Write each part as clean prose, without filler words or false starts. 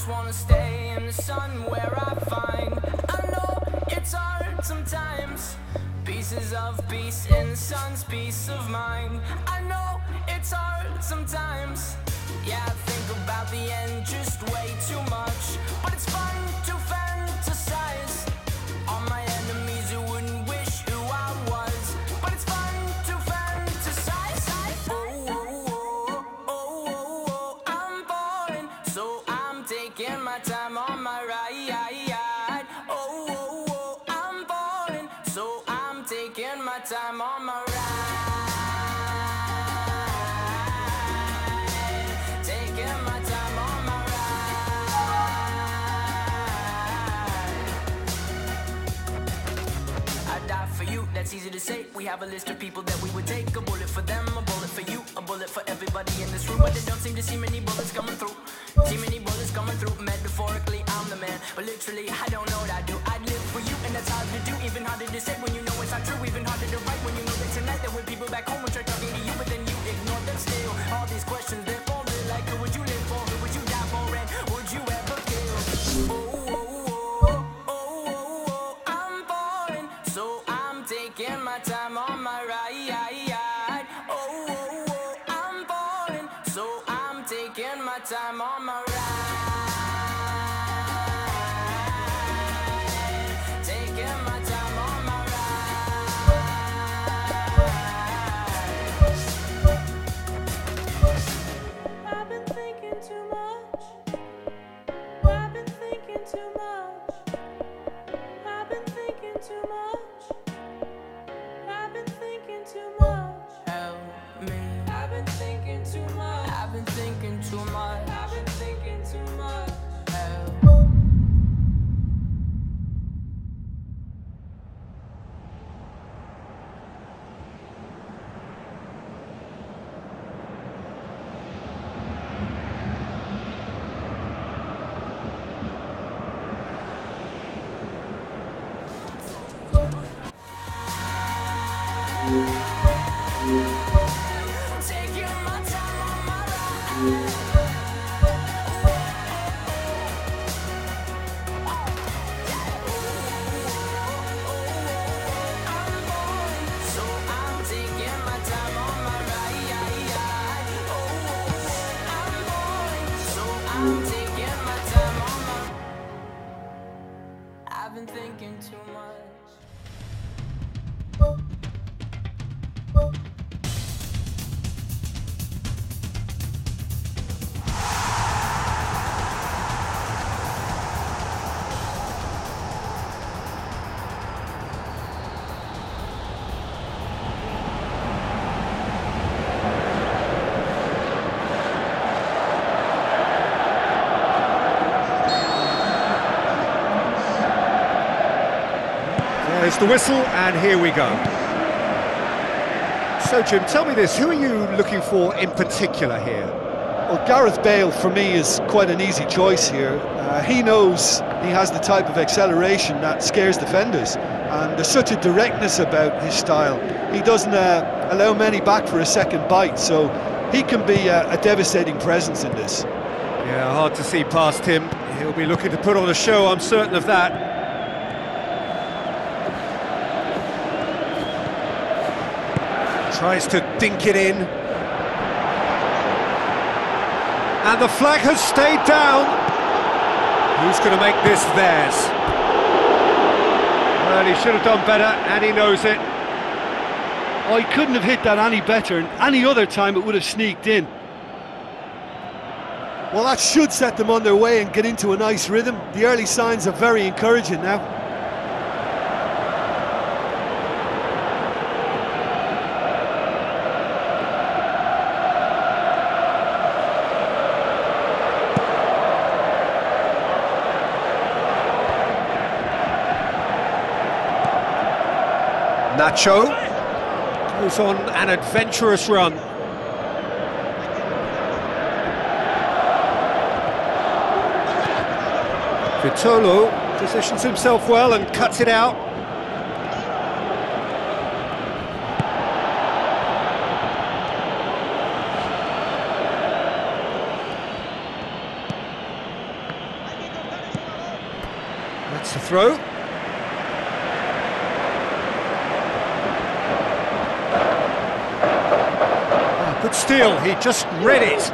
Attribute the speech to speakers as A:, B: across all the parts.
A: Wanna stay in the sun where I find I know it's hard sometimes. Pieces of peace in the sun's peace of mind. I know it's hard sometimes. Yeah, I think about the end just way too much. But it's fun to fantasize on my enemies who wouldn't wish who I was. But it's fun to fantasize. Oh, oh, oh, oh, oh, oh, I'm falling, so I'm taking my time on my ride. Oh, oh, oh, I'm falling, so I'm taking my time on my ride. Taking my time on my ride. I die for you, that's easy to say. We have a list of people that we would take. A bullet for them, a bullet for you, a bullet for everybody in this room. But they don't seem to see many bullets coming through. See many bullets coming through. Metaphorically, I'm the man, but literally, I don't know what I do. I'd live for you, and that's hard to do. Even harder to say when you know it's not true. Even harder to write when you know that tonight there were people back home who tried talking to you, but then you ignore them still. All these questions, they're falling like, who would you live for? Who would you die for? And would you ever kill? Oh, oh, oh, oh, oh, oh, I'm falling, so I'm taking my time on my ride. Oh, oh, oh, I'm falling, so I'm taking my time on my ride. Taking my time on my ride. I've been thinking too much. I've been thinking too much. I've been thinking too much. I've been thinking too much. Help me. I've been thinking too much. I've been thinking too much. I've been thinking too much. Help. Taking my time on my ride. I'm falling, so I'm taking my time on my ride. Oh, I'm falling, so I'm taking my time on my. I've been thinking too much.
B: There's the whistle, and here we go. So, Jim, tell me this, who are you looking for in particular here?
C: Well, Gareth Bale, for me, is quite an easy choice here. He knows he has the type of acceleration that scares defenders, and there's such a directness about his style. He doesn't allow many back for a second bite, so he can be a devastating presence in this.
B: Yeah, hard to see past him. He'll be looking to put on a show, I'm certain of that. Tries to dink it in. And the flag has stayed down. Who's going to make this theirs? Well, he should have done better, and he knows it.
C: Oh, he couldn't have hit that any better, and any other time it would have sneaked in. Well, that should set them on their way and get into a nice rhythm. The early signs are very encouraging now.
B: Nacho goes on an adventurous run. Vitolo positions himself well and cuts it out. That's the throw. Good steal, he just read it.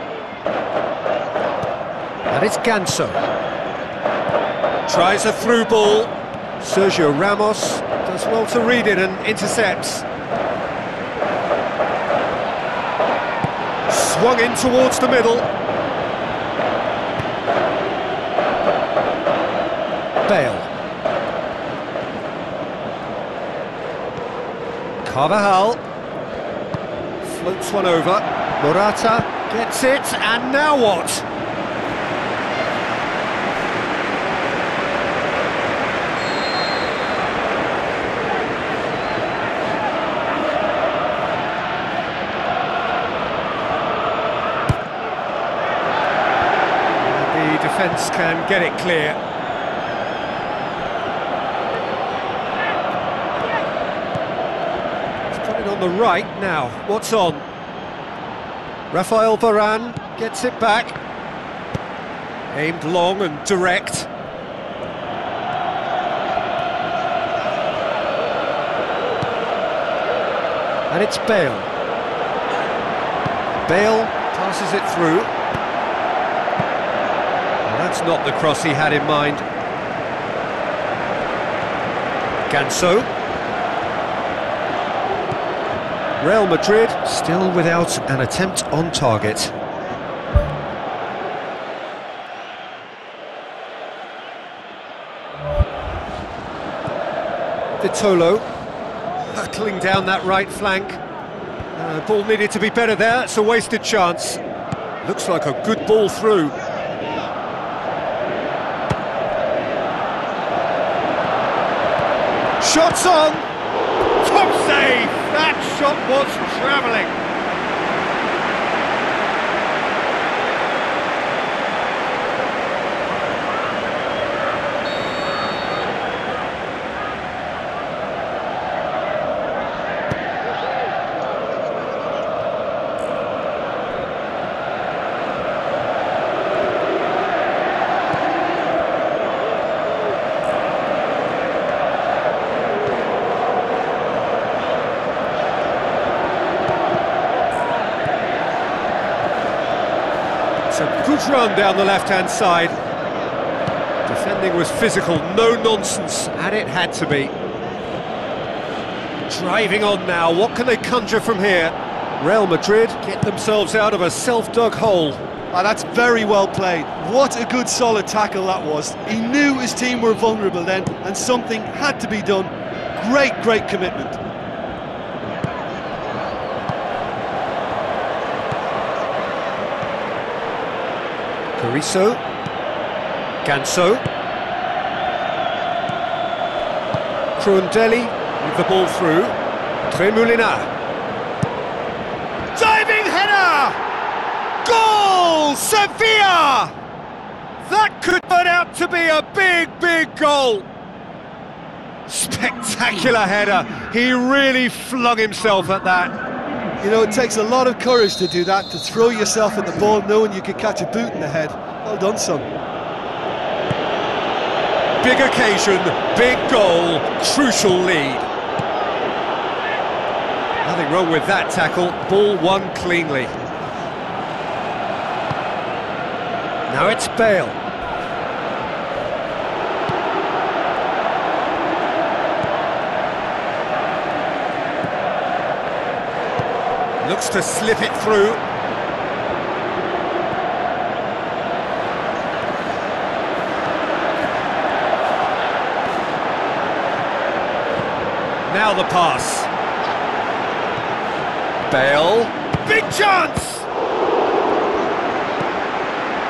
B: And it's Ganso. Tries a through ball. Sergio Ramos does well to read it and intercepts. Swung in towards the middle. Bale. Carvajal. Floats one over. Morata gets it, and now what? The defence can get it clear. On the right now, what's on? Rafael Varane gets it back. Aimed long and direct. And it's Bale. Bale passes it through. Well, that's not the cross he had in mind. Ganso. Real Madrid still without an attempt on target. Vitolo hurtling down that right flank. Ball needed to be better there, it's a wasted chance. Looks like a good ball through. Shots on! Top save! That shot was travelling. A good run down the left-hand side. Defending was physical, no nonsense, and it had to be. Driving on now, what can they conjure from here? Real Madrid get themselves out of a self-dug hole.
C: Oh, that's very well played. What a good solid tackle that was. He knew his team were vulnerable then, and something had to be done. Great commitment.
B: Carrizo, Ganso, Krundelli with the ball through, Tremolina, diving header, goal, Sevilla! That could turn out to be a big goal. Spectacular header, he really flung himself at that.
C: You know, it takes a lot of courage to do that, to throw yourself at the ball knowing you could catch a boot in the head. Well done, son.
B: Big occasion, big goal, crucial lead. Nothing wrong with that tackle, ball won cleanly. Now it's Bale. Looks to slip it through. Now the pass. Bale. Big chance!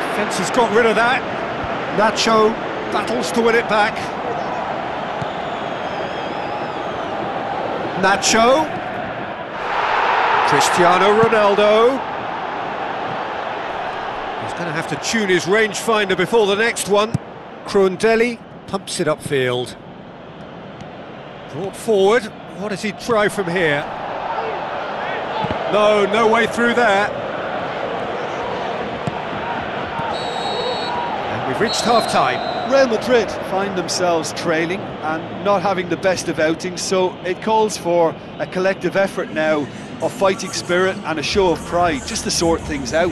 B: Defence has got rid of that. Nacho battles to win it back. Nacho. Cristiano Ronaldo. He's going to have to tune his rangefinder before the next one. Krundelli pumps it upfield. Brought forward. What does he try from here? No way through there. And we've reached half-time.
C: Real Madrid find themselves trailing and not having the best of outings, so it calls for a collective effort now of fighting spirit and a show of pride, just to sort things out.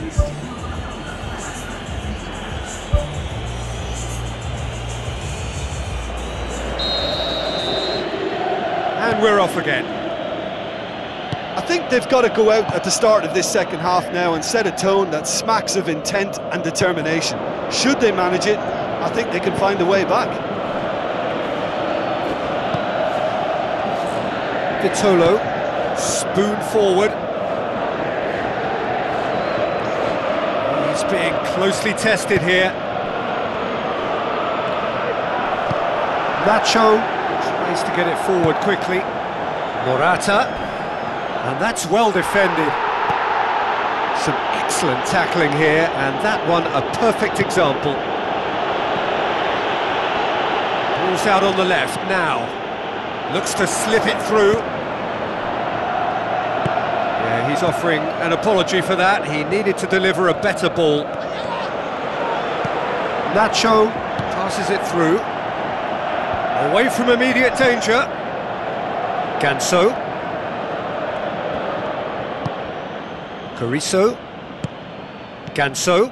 B: And we're off again.
C: I think they've got to go out at the start of this second half now and set a tone that smacks of intent and determination. Should they manage it, I think they can find a way back.
B: Vitolo, spoon forward. He's being closely tested here. Nacho tries to get it forward quickly. Morata, and that's well defended. Some excellent tackling here, and that one a perfect example. Ball's out on the left now. Looks to slip it through. Yeah, he's offering an apology for that. He needed to deliver a better ball. Nacho passes it through. Away from immediate danger. Ganso. Carrizo. Ganso.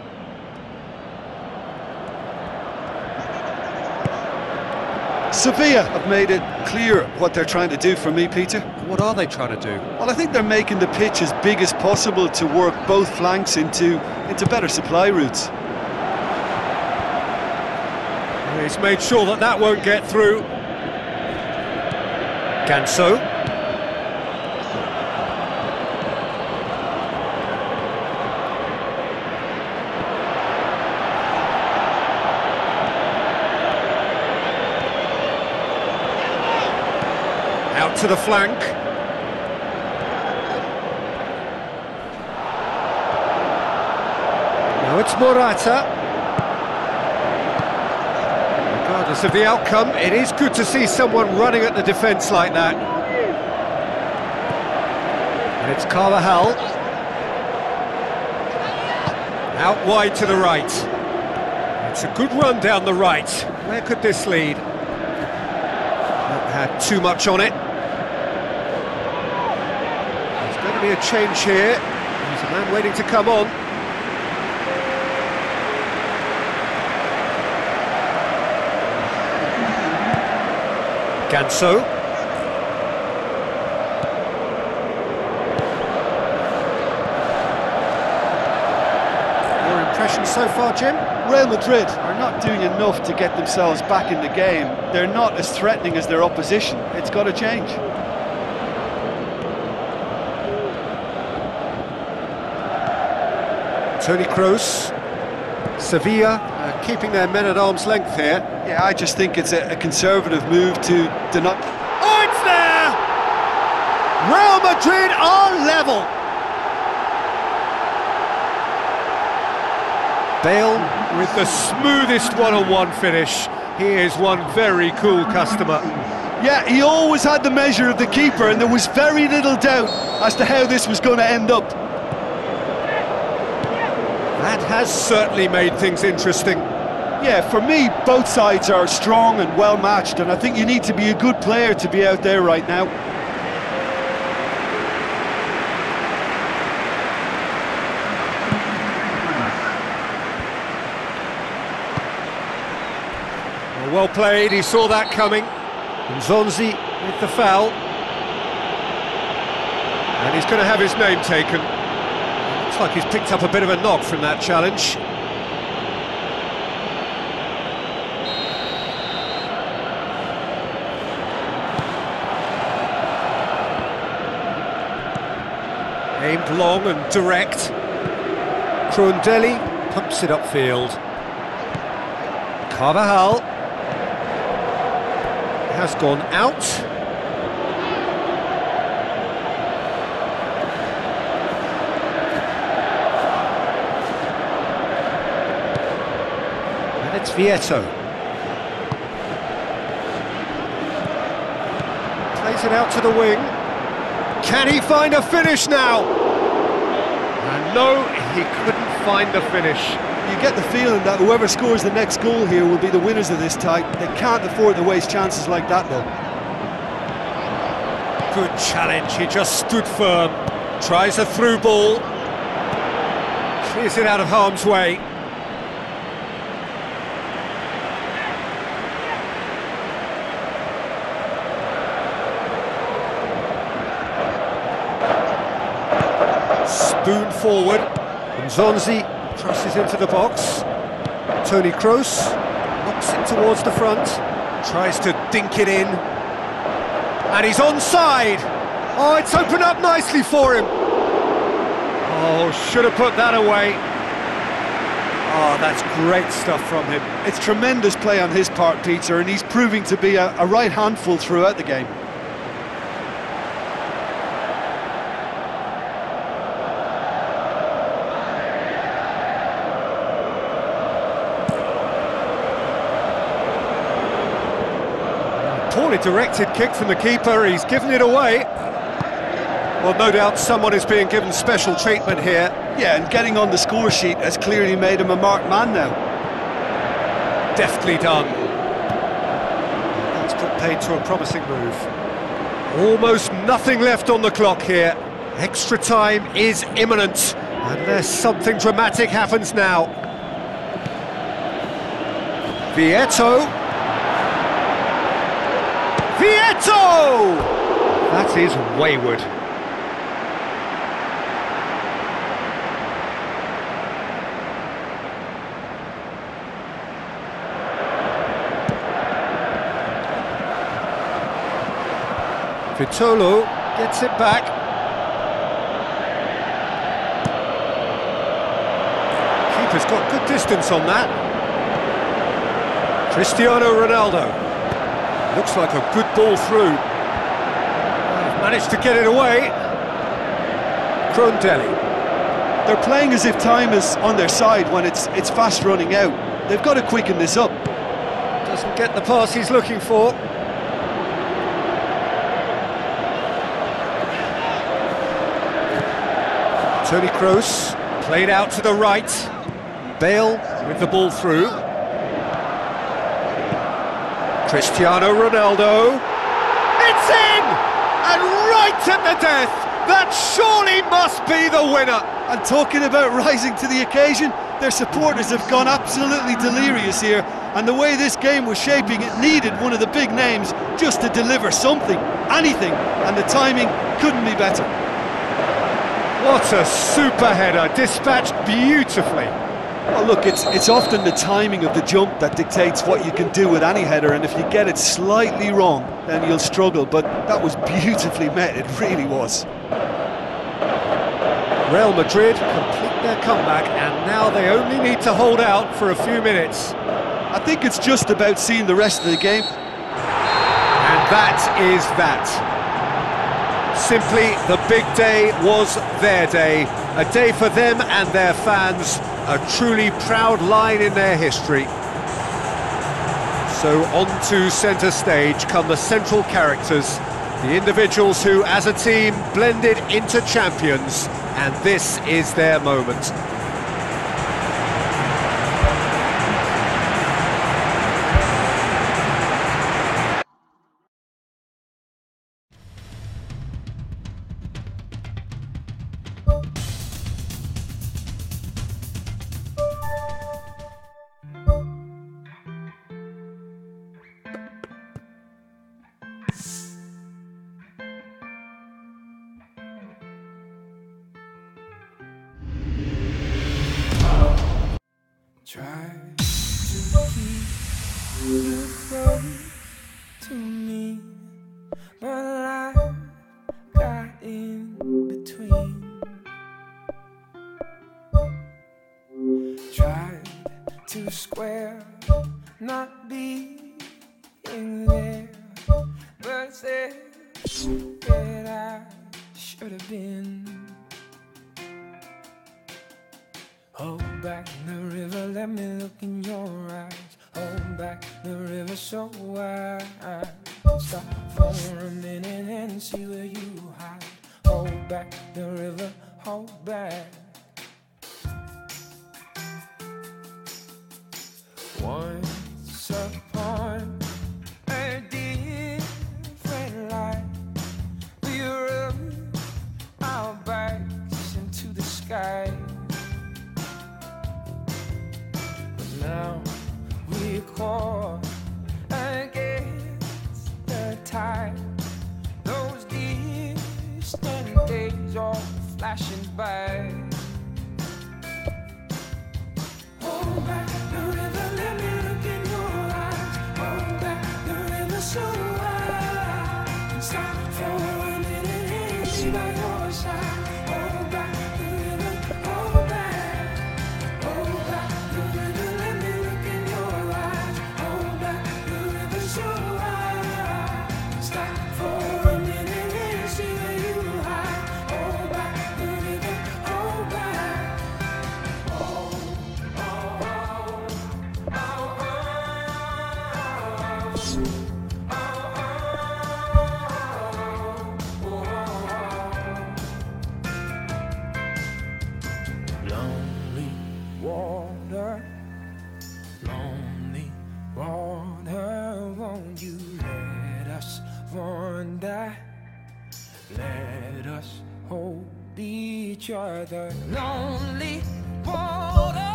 C: Sevilla have made it clear what they're trying to do for me, Peter.
B: What are they trying to do?
C: Well, I think they're making the pitch as big as possible to work both flanks into better supply routes.
B: He's made sure that that won't get through. Ganso. Out to the flank. Now it's Morata. Regardless of the outcome, it is good to see someone running at the defence like that. And it's Carvajal. Out wide to the right. It's a good run down the right. Where could this lead? Not had too much on it. There's going to be a change here. There's a man waiting to come on. Ganso. Your impressions so far, Jim?
C: Real Madrid are not doing enough to get themselves back in the game. They're not as threatening as their opposition. It's got to change.
B: Toni Kroos. Sevilla keeping their men at arm's length here.
C: Yeah, I just think it's a conservative move to deny.
B: Oh, it's there! Real Madrid are level! Bale with the smoothest one-on-one finish. He is one very cool customer.
C: Yeah, he always had the measure of the keeper, and there was very little doubt as to how this was going to end up.
B: That has certainly made things interesting.
C: Yeah, for me, both sides are strong and well matched, and I think you need to be a good player to be out there right now.
B: Well played, he saw that coming. Nzonzi with the foul. And he's going to have his name taken. Looks like he's picked up a bit of a knock from that challenge. Aimed long and direct. Krundelli pumps it upfield. Carvajal has gone out. And it's Vieto. Plays it out to the wing. Can he find a finish now? And no, he couldn't find the finish.
C: You get the feeling that whoever scores the next goal here will be the winners of this tie. They can't afford to waste chances like that, though.
B: Good challenge, he just stood firm. Tries a through ball. Clears it out of harm's way. Spoon forward. Nzonzi crosses into the box. Toni Kroos knocks it towards the front. Tries to dink it in. And he's onside. Oh, it's opened up nicely for him. Oh, should have put that away. Oh, that's great stuff from him.
C: It's tremendous play on his part, Peter, and he's proving to be a right handful throughout the game.
B: Poorly directed kick from the keeper, he's given it away. Well, no doubt someone is being given special treatment here.
C: Yeah, and getting on the score sheet has clearly made him a marked man now.
B: Deftly done. That's put paid to a promising move. Almost nothing left on the clock here. Extra time is imminent, unless something dramatic happens now. Vieto! Vieto! That is wayward. Vitolo gets it back. Keeper's got good distance on that. Cristiano Ronaldo. Looks like a good ball through. Managed to get it away. Crondelli.
C: They're playing as if time is on their side when it's fast running out. They've got to quicken this up.
B: Doesn't get the pass he's looking for. Toni Kroos, played out to the right. Bale with the ball through. Cristiano Ronaldo. It's in! And right at the death! That surely must be the winner!
C: And talking about rising to the occasion, their supporters have gone absolutely delirious here. And the way this game was shaping, it needed one of the big names just to deliver something, anything. And the timing couldn't be better.
B: What a super header, dispatched beautifully.
C: Well, look, it's often the timing of the jump that dictates what you can do with any header, and if you get it slightly wrong, then you'll struggle, but that was beautifully met, it really was.
B: Real Madrid complete their comeback, and now they only need to hold out for a few minutes.
C: I think it's just about seeing the rest of the game.
B: And that is that. Simply, the big day was their day. A day for them and their fans. A truly proud line in their history. So on to centre stage come the central characters, the individuals who, as a team, blended into champions, and this is their moment.
A: Try to keep you close to me, but life got in between. Tried to square not being there, but said that I should have been. Oh, back the river, let me look in your eyes. Hold back the river so wide. Stop for a minute and see where you hide. Hold back the river, hold back. Once upon a different life, we rubbed our backs into the sky. But now we're caught against the tide. Those distant days are flashing by. Hold back the river, let me look in your eyes. Hold back the river so wide. And stop for a minute and see by your side. Hold back the river, hold back. Hold back the river, let me look in your eyes. Hold back the river so wide. And stop for a minute and see where you hide. Hold back the river, hold back. Lonely water, won't you let us wander? Let us hold each other. Lonely water,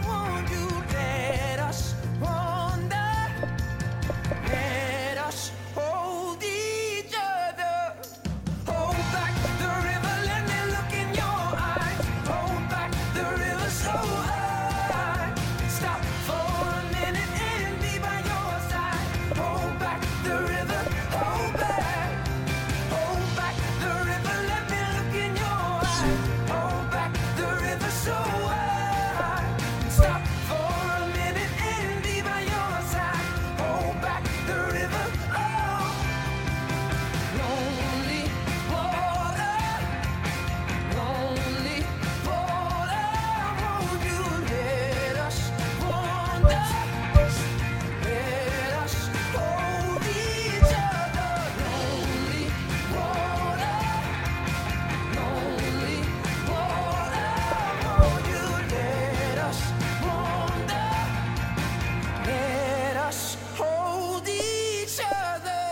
A: won't you let us wander? Let us hold each other. Hold back the river, let me look in your eyes. Hold back the river so wide. Stop for a minute and be by your side. Hold back the river, hold back. Hold back the river, let me look in your eyes. Hold back the river so wide. Stop for a minute and be by your side. Hold back the river, oh. Lonely water, won't you let us wander? Let us hold each other. Lonely water, won't you let us wander? Let us hold each other.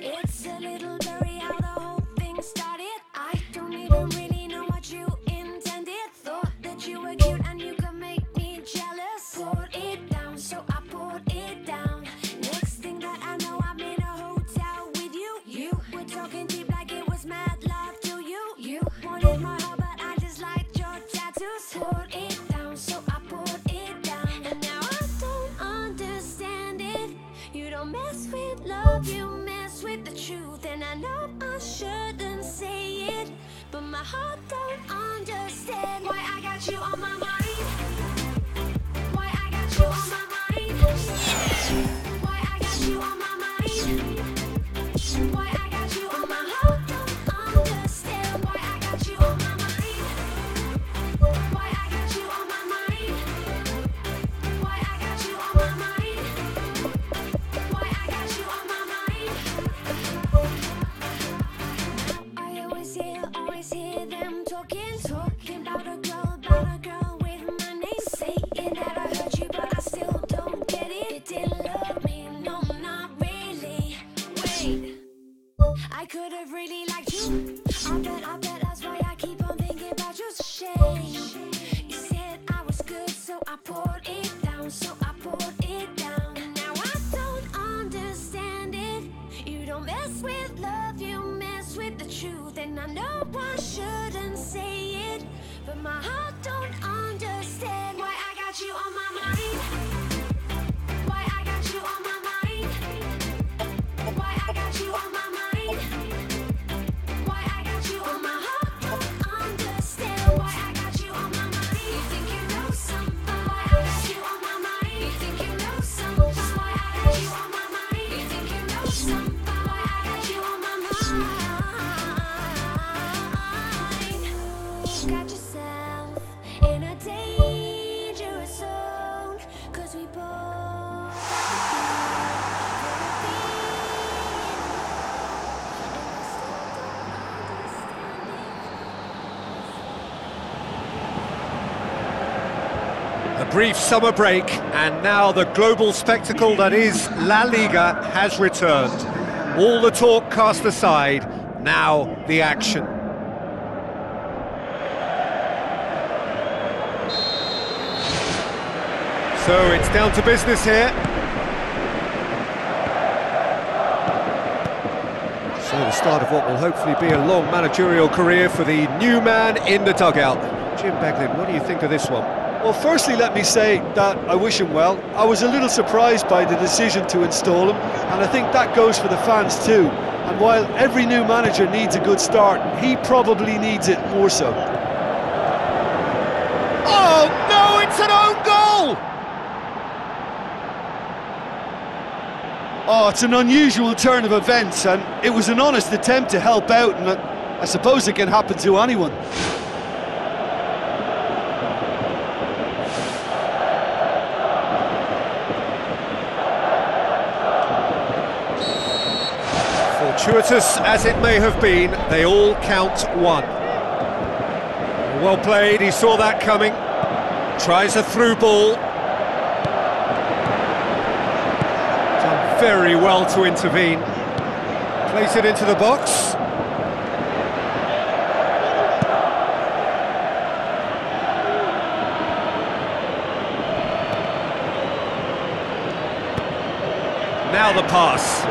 A: It's a little blurry how the whole thing started. I don't even really know what you intended. Thought that you were cute and you could make me jealous. Poured it down, so I poured it down. Next thing that I know, I'm in a hotel with you. You were talking deep like it was mad love to you. You wanted my heart, but I just liked your tattoos. Poured it down, so I poured it down. And now I don't understand it. You don't mess with love, you mess with the truth. And I know I shouldn't say it, but my heart don't understand why I got you on my mind. Why I got you on my mind. Why I got you on my mind. Why I got you on my heart don't understand why I got you on my mind. Why I got you on my mind. Why I got you on my mind. Why I got you on my mind. I always hear them talking about a girl with my name. Saying that I heard you, but I still don't get it. You didn't love me, no, not really. Wait, I could have really liked you. I bet that's why I keep on thinking about you. Shame. You said I was good, so I poured it down, And now I don't understand it. You don't mess with love, you mess
D: And I know I shouldn't say it, but my heart don't understand why I got you on my mind. Why I got you on my mind. Why I got you on my mind. Why I got you on my heart don't understand why I got you on my mind. You think you know something? Why I got you on my mind. You think you know something? Why I got you on my mind. You think you know something? Why I got you on my mind. Got yourself in a dangerous zone, 'cause we both
B: A brief summer break, and now the global spectacle that is La Liga has returned. All the talk cast aside, now the action. So it's down to business here. So the start of what will hopefully be a long managerial career for the new man in the dugout. Jim Beglin, what do you think of this one?
C: Well, firstly, let me say that I wish him well. I was a little surprised by the decision to install him, and I think that goes for the fans too. And while every new manager needs a good start, he probably needs it more so.
B: Oh no, it's an own goal!
C: Oh, it's an unusual turn of events, and it was an honest attempt to help out, and I suppose it can happen to anyone.
B: Fortuitous as it may have been, they all count one. Well played, he saw that coming. Tries a through ball. Done very well to intervene. Plays it into the box. Now the pass.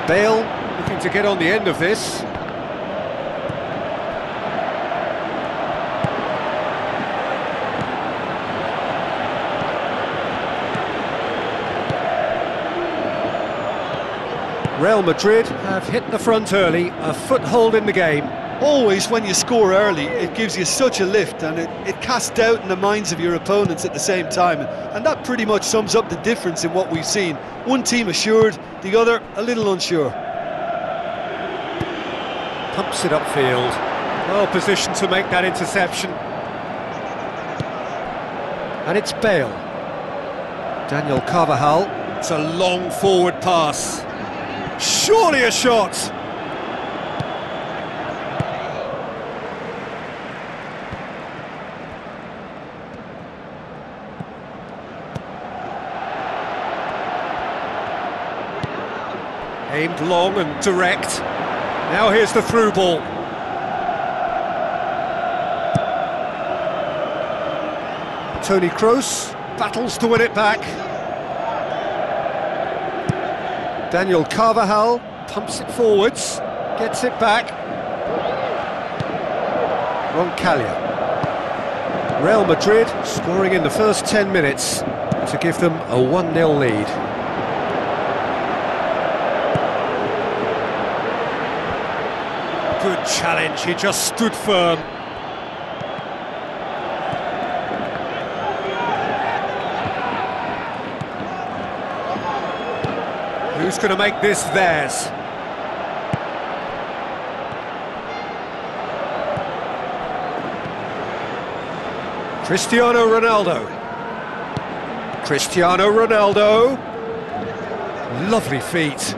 B: Bale looking to get on the end of this. Real Madrid have hit the front early, a foothold in the game.
C: Always when you score early, it gives you such a lift, and it casts doubt in the minds of your opponents at the same time, and that pretty much sums up the difference in what we've seen. One team assured, the other a little unsure.
B: Pumps it upfield, well positioned to make that interception. And it's Bale. Daniel Carvajal, it's a long forward pass. Surely a shot! Aimed long and direct. Now here's the through ball. Toni Kroos battles to win it back. Daniel Carvajal pumps it forwards, gets it back. Roncaglia. Real Madrid scoring in the first 10 minutes to give them a 1-0 lead. Good challenge, he just stood firm. Who's going to make this theirs? Cristiano Ronaldo. Cristiano Ronaldo. Lovely feet.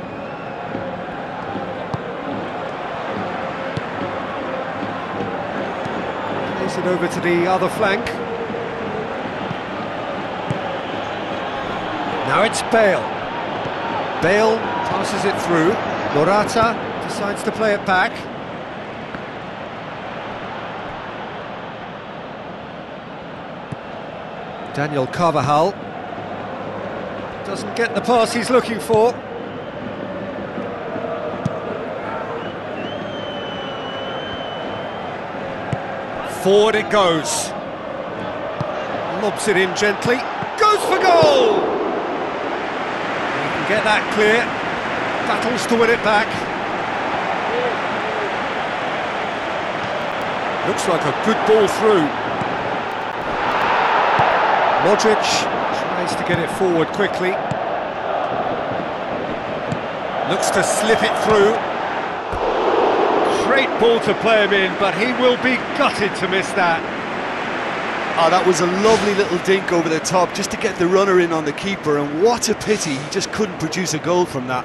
B: Plays it over to the other flank. Now it's Bale. Bale passes it through. Morata decides to play it back. Daniel Carvajal doesn't get the pass he's looking for. Forward it goes. Lobs it in gently. Goes for goal! He can get that clear. Battles to win it back. Looks like a good ball through. Modric tries to get it forward quickly. Looks to slip it through. Great ball to play him in, but he will be gutted to miss that.
C: Oh, that was a lovely little dink over the top just to get the runner in on the keeper, and what a pity he just couldn't produce a goal from that.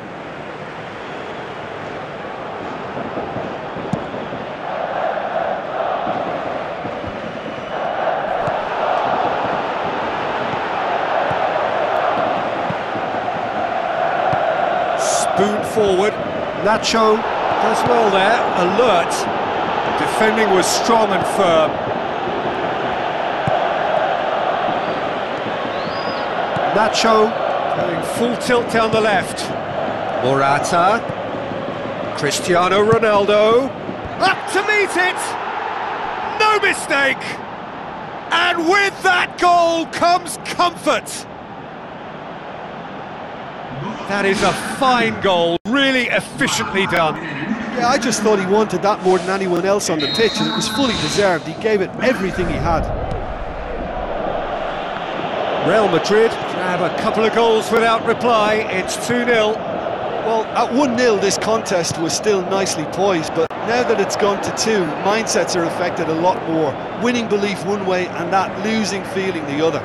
B: Spoon forward. Nacho does well there, alert. Defending was strong and firm. Nacho going full tilt down the left. Morata. Cristiano Ronaldo. Up to meet it! No mistake! And with that goal comes comfort. That is a fine goal, really efficiently done.
C: Yeah, I just thought he wanted that more than anyone else on the pitch, and it was fully deserved. He gave it everything he had.
B: Real Madrid grab a couple of goals without reply. It's 2-0.
C: Well, at 1-0 this contest was still nicely poised, but now that it's gone to 2, mindsets are affected a lot more. Winning belief one way and that losing feeling the other.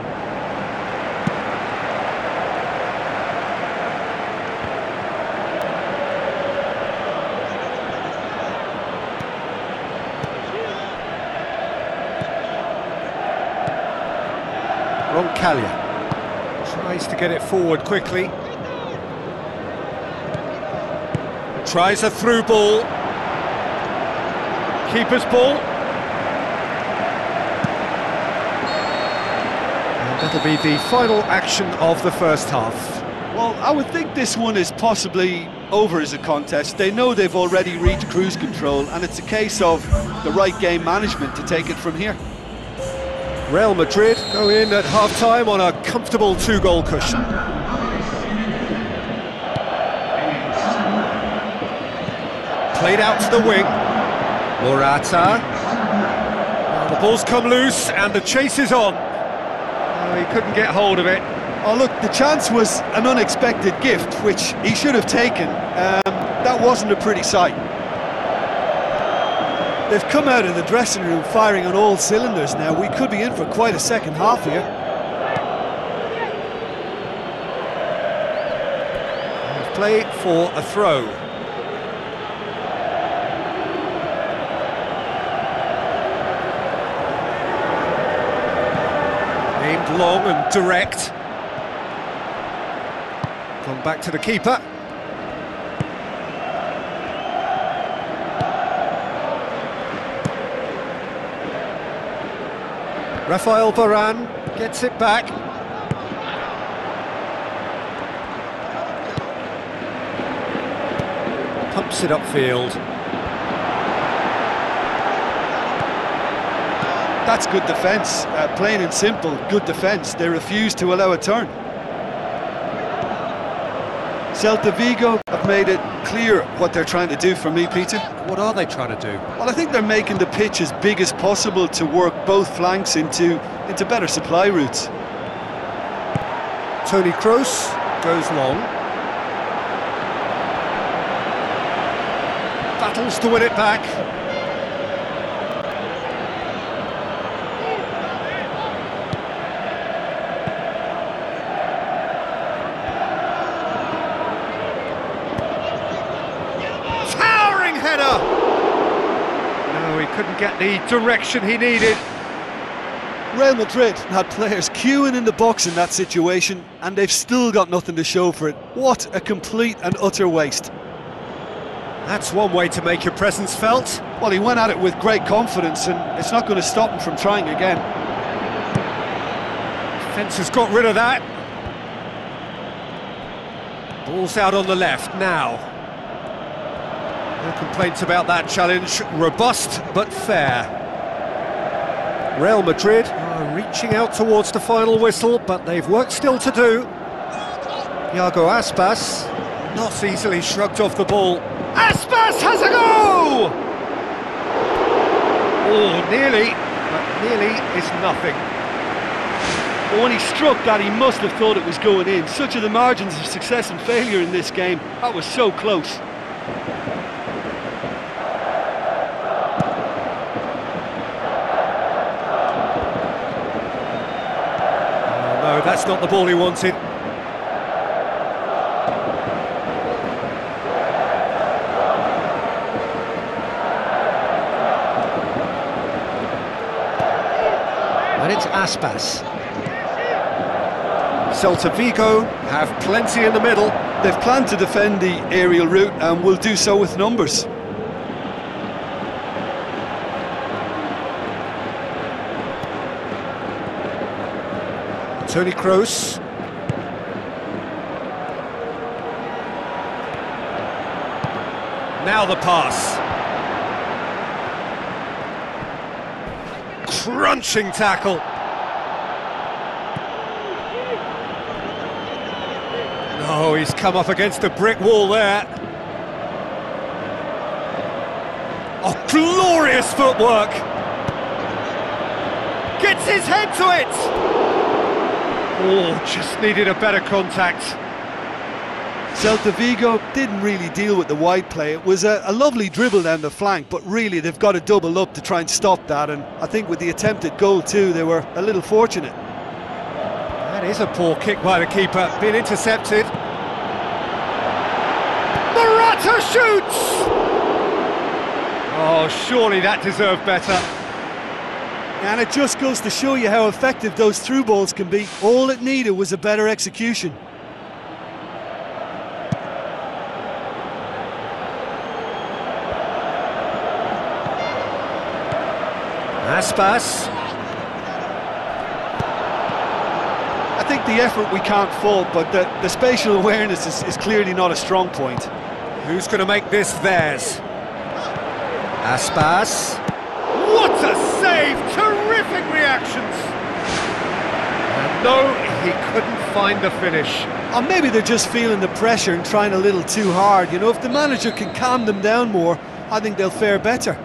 B: Roncaglia tries to get it forward quickly. Tries a through ball. Keeper's ball. And that'll be the final action of the first half.
C: Well, I would think this one is possibly over as a contest. They know they've already reached cruise control, and it's a case of the right game management to take it from here.
B: Real Madrid go in at half-time on a comfortable 2-goal cushion. Played out to the wing. Morata. Now the ball's come loose and the chase is on. Oh, he couldn't get hold of it.
C: Oh look, the chance was an unexpected gift, which he should have taken. That wasn't a pretty sight. They've come out of the dressing room firing on all cylinders now. We could be in for quite a second half here.
B: They've played for a throw. Aimed long and direct. Gone back to the keeper. Rafael Varane gets it back. Pumps it upfield.
C: That's good defence, plain and simple, good defence. They refuse to allow a turn. Celta Vigo have made it clear what they're trying to do for me, Peter.
B: What are they trying to do?
C: Well, I think they're making the pitch as big as possible to work both flanks into better supply routes.
B: Toni Kroos goes long. Battles to win it back. Towering header! No, he couldn't get the direction he needed.
C: Real Madrid had players queuing in the box in that situation, and they've still got nothing to show for it. What a complete and utter waste.
B: That's one way to make your presence felt.
C: Well, he went at it with great confidence, and it's not going to stop him from trying again.
B: Defence has got rid of that. Ball's out on the left now. No complaints about that challenge. Robust but fair. Real Madrid are reaching out towards the final whistle, but they've work still to do. Iago Aspas, not easily shrugged off the ball. Aspas has a go! Oh, nearly, but nearly is nothing.
C: But when he struck that, he must have thought it was going in. Such are the margins of success and failure in this game. That was so close.
B: No, that's not the ball he wanted. And it's Aspas. Celta Vigo have plenty in the middle.
C: They've planned to defend the aerial route and will do so with numbers.
B: Toni Kroos. Now the pass. Crunching tackle. Oh, he's come up against a brick wall there. Oh, glorious footwork. Gets his head to it. Oh, just needed a better contact.
C: Celta Vigo didn't really deal with the wide play. It was a lovely dribble down the flank, but really they've got to double up to try and stop that, and I think with the attempted goal too, they were a little fortunate.
B: That is a poor kick by the keeper, being intercepted. Morata shoots! Oh, surely that deserved better.
C: And it just goes to show you how effective those through balls can be. All it needed was a better execution.
B: Aspas.
C: I think the effort we can't fault, but the spatial awareness is clearly not a strong point.
B: Who's going to make this theirs? Aspas. What a save! Terrific reactions! And no, he couldn't find the finish.
C: Or maybe they're just feeling the pressure and trying a little too hard. You know, if the manager can calm them down more, I think they'll fare better.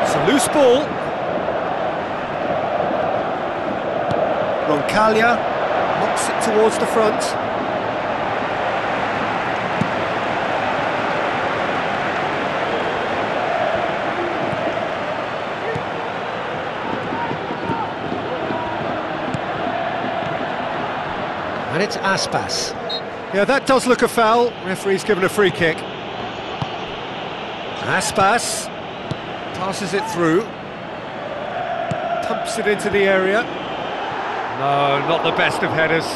B: It's a loose ball. Roncaglia knocks it towards the front. And it's Aspas. Yeah, that does look a foul. Referee's given a free kick. Aspas passes it through. Pumps it into the area. No, not the best of headers.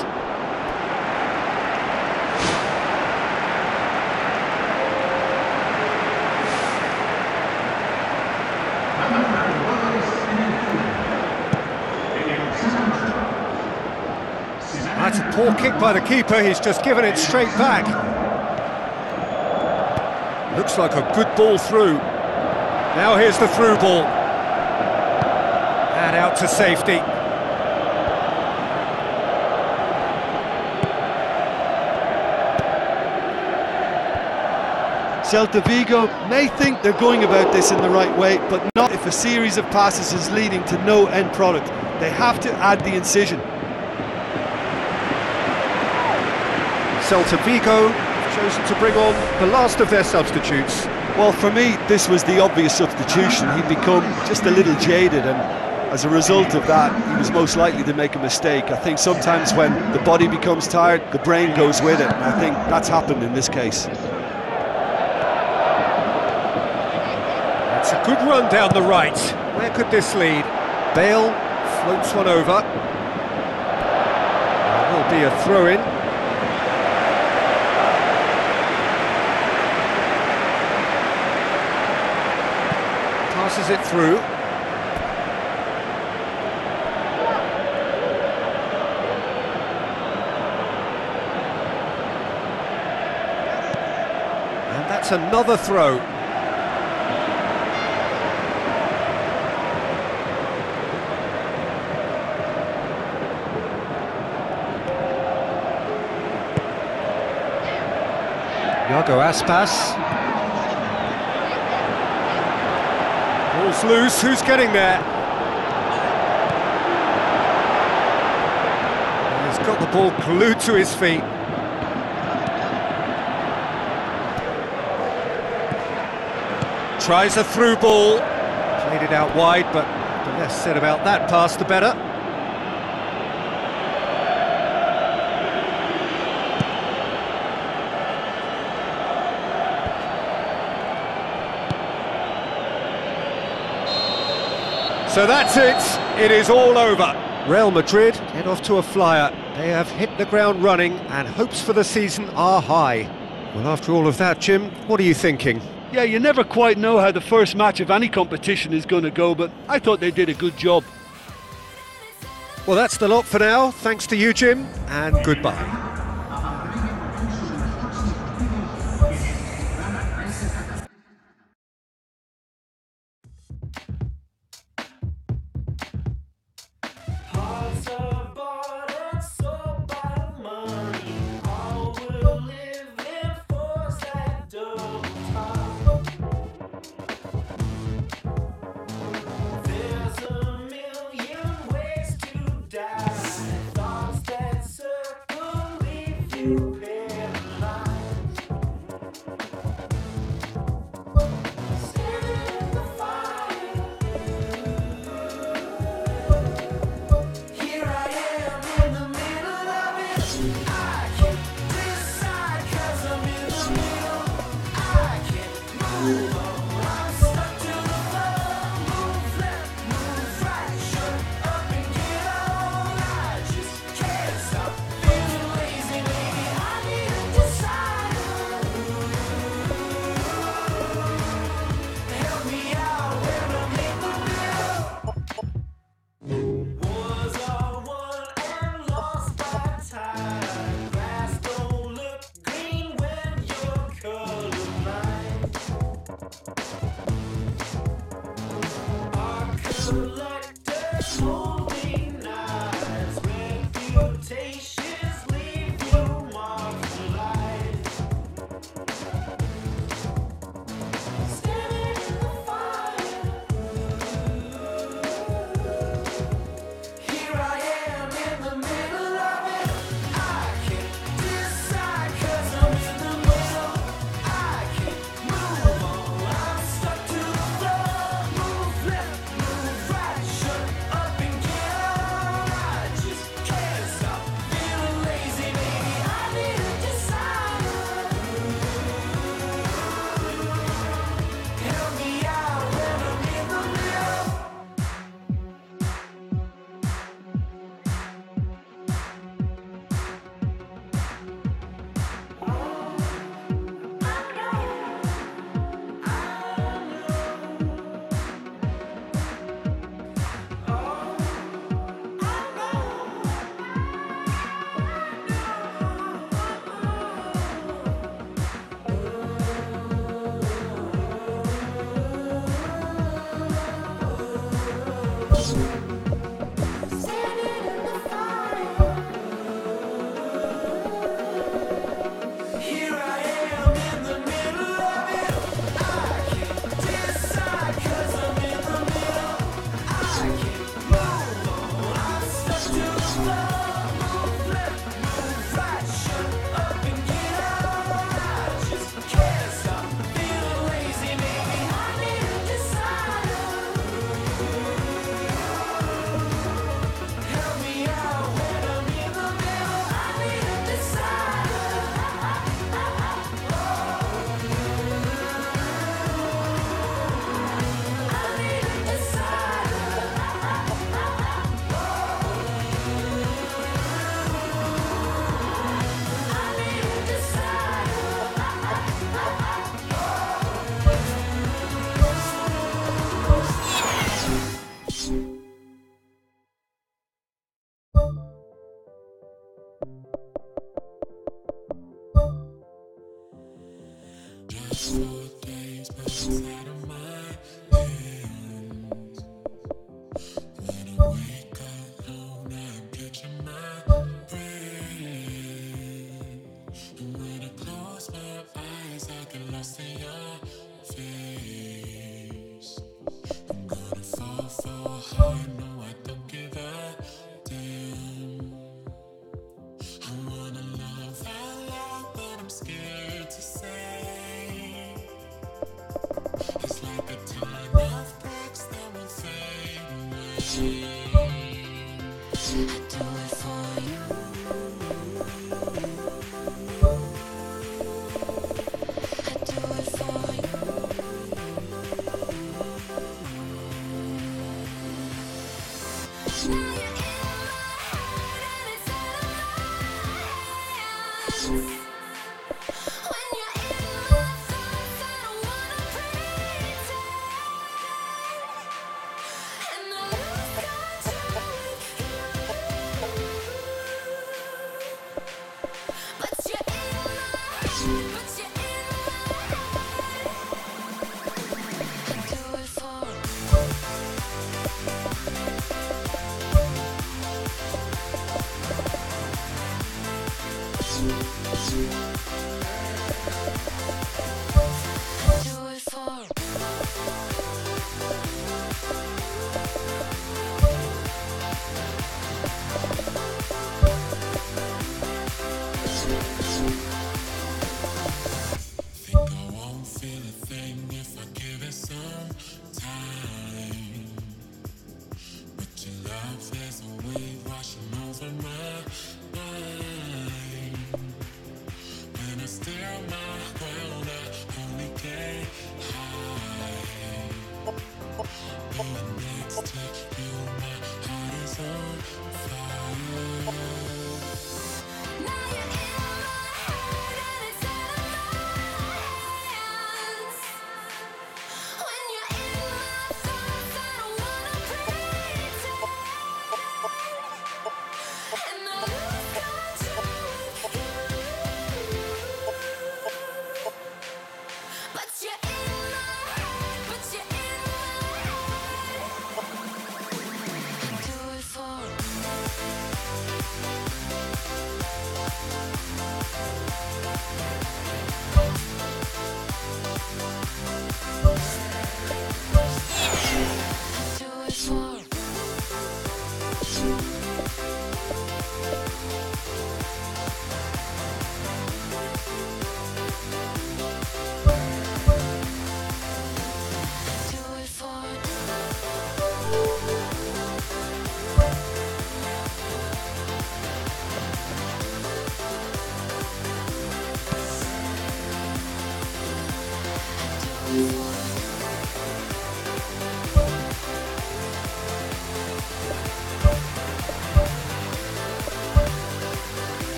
B: That's a poor kick by the keeper, he's just given it straight back. Looks like a good ball through. Now here's the through ball. And out to safety.
C: Celta Vigo may think they're going about this in the right way, but not if a series of passes is leading to no end product. They have to add the incision.
B: Celta Vigo have chosen to bring on the last of their substitutes.
C: Well, for me, this was the obvious substitution. He'd become just a little jaded, and as a result of that, he was most likely to make a mistake. I think sometimes when the body becomes tired, the brain goes with it, and I think that's happened in this case.
B: It's a good run down the right. Where could this lead? Bale floats one over. There will be a throw-in. Passes it through. And that's another throw. Iago Aspas. Ball's loose, who's getting there? He's got the ball glued to his feet. Tries a through ball. Played it out wide, but the less said about that pass, the better. So that's it, it is all over. Real Madrid get off to a flyer. They have hit the ground running and hopes for the season are high. Well, after all of that, Jim, what are you thinking?
C: Yeah, you never quite know how the first match of any competition is going to go, but I thought they did a good job.
B: Well, that's the lot for now. Thanks to you, Jim, and goodbye.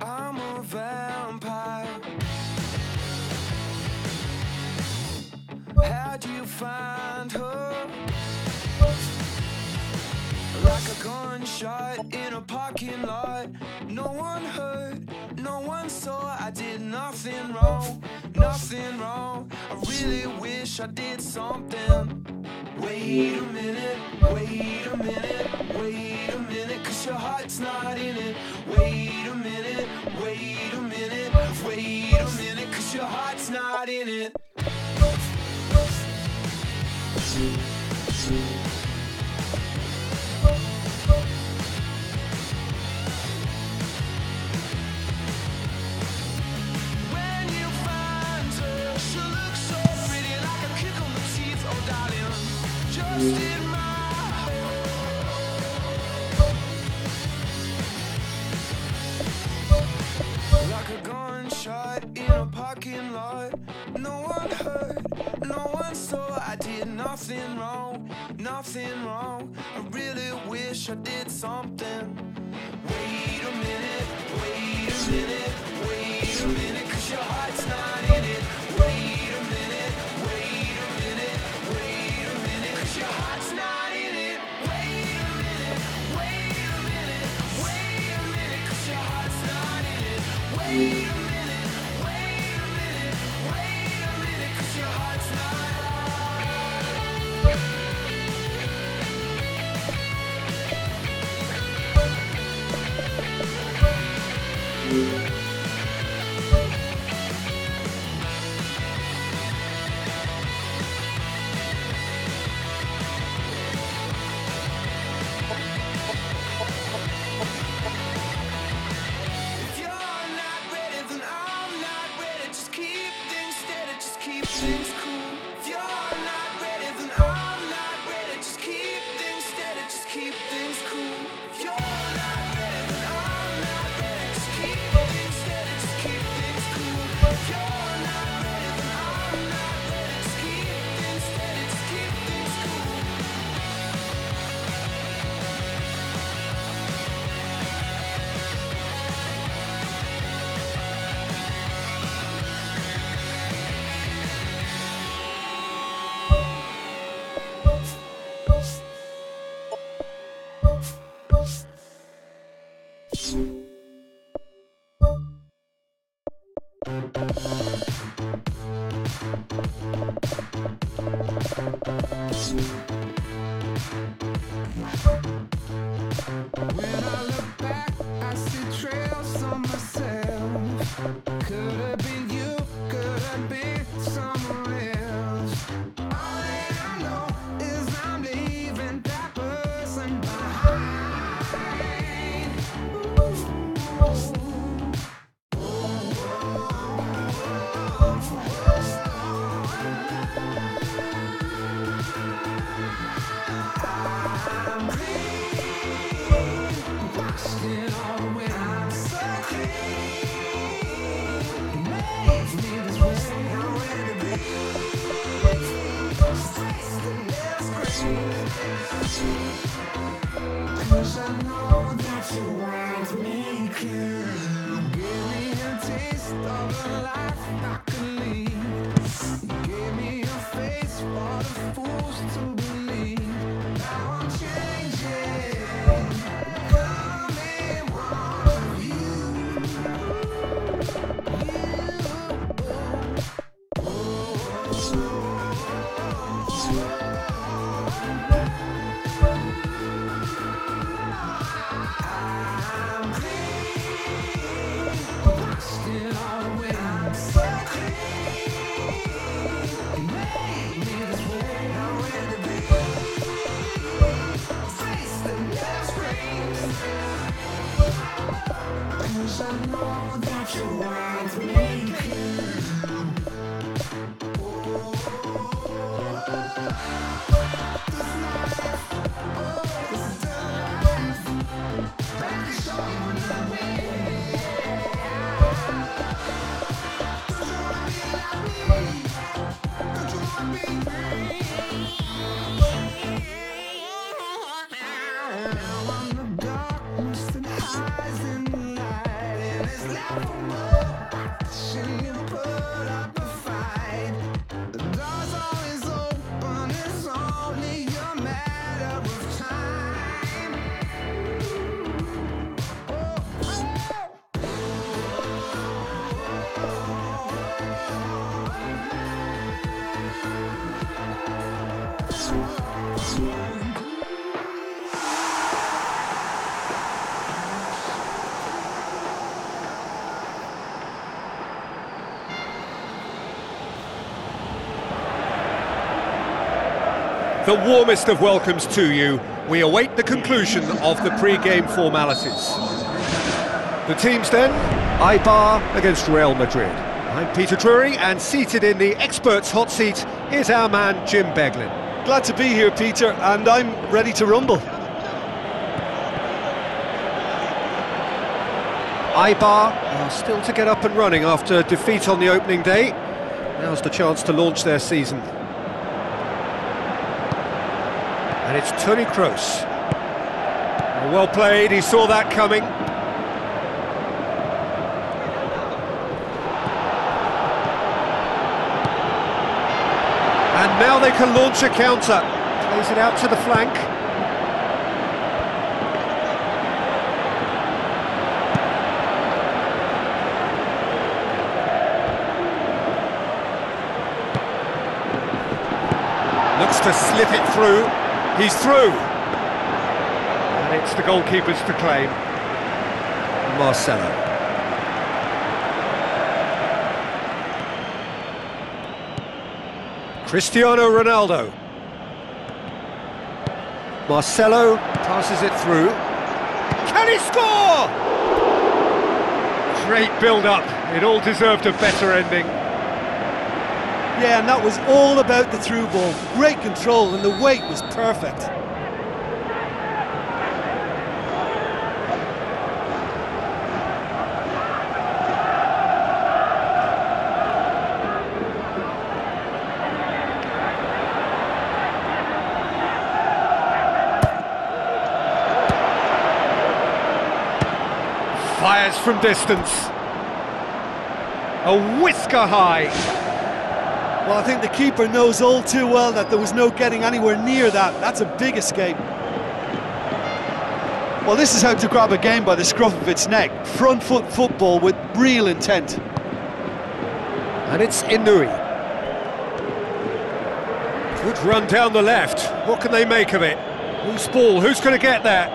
A: I'm a vampire. How'd you find her? Like a gunshot in a parking lot. No one heard, no one saw. I did nothing wrong, nothing wrong. I really wish I did something. Wait a minute, wait a minute, wait a minute, 'cause your heart's not in it. Wait a minute, wait a minute, wait a minute, 'cause your heart's not in it. When you find her, she looks so pretty, like a kick on the teeth, oh darling, just in my like a gunshot in a parking lot. No one heard, no one saw. I did nothing wrong, nothing wrong. I really wish I did something. Wait a minute, wait a minute, wait a minute, 'cause your heart's not in it. Wait a minute, wait a minute, wait a minute, 'cause your heart's not in it. Wait a minute,
E: When I look back, I see trails on myself. Could have been you, could have been someone else. All that I know is I'm leaving that person behind. I'm clean, washed it all away. I'm so clean. Makes me this way. I'm ready to be. Face the next grave. 'Cause I know that you want me clear. Give me a taste of a life I could lead. Gave me a face for the fools to believe. Now I'm changing, becoming one of you. I'm clean, washed it all away. I'm so clean. Made me this way. I'm ready to be. Face the next screen. 'Cause I know that you want me clear. This life, oh, this is the life. I can show you another way. Don't you wanna be like me? Don't you wanna be free? Now I'm the darkness that hides in the light, and it's laughable watching you put up a fight. The door's always open, it's only a matter of time.
B: The warmest of welcomes to you. We await the conclusion of the pre-game formalities. The teams then, Eibar against Real Madrid. I'm Peter Drury, and seated in the experts' hot seat is our man Jim Beglin.
C: Glad to be here, Peter, and I'm ready to rumble.
B: Eibar are still to get up and running after defeat on the opening day. Now's the chance to launch their season. And it's Toni Kroos. Well played, he saw that coming. And now they can launch a counter. Plays it out to the flank. Looks to slip it through. He's through. And it's the goalkeepers to claim. Marcelo. Cristiano Ronaldo. Marcelo passes it through. Can he score? Great build-up. It all deserved a better ending.
C: Yeah, and that was all about the through ball. Great control, and the weight was perfect.
B: Fires from distance. A whisker high.
C: Well, I think the keeper knows all too well that there was no getting anywhere near that. That's a big escape. Well, this is how to grab a game by the scruff of its neck. Front foot football with real intent.
B: And it's Inui. Good run down the left. What can they make of it? Whose ball? Who's going to get there?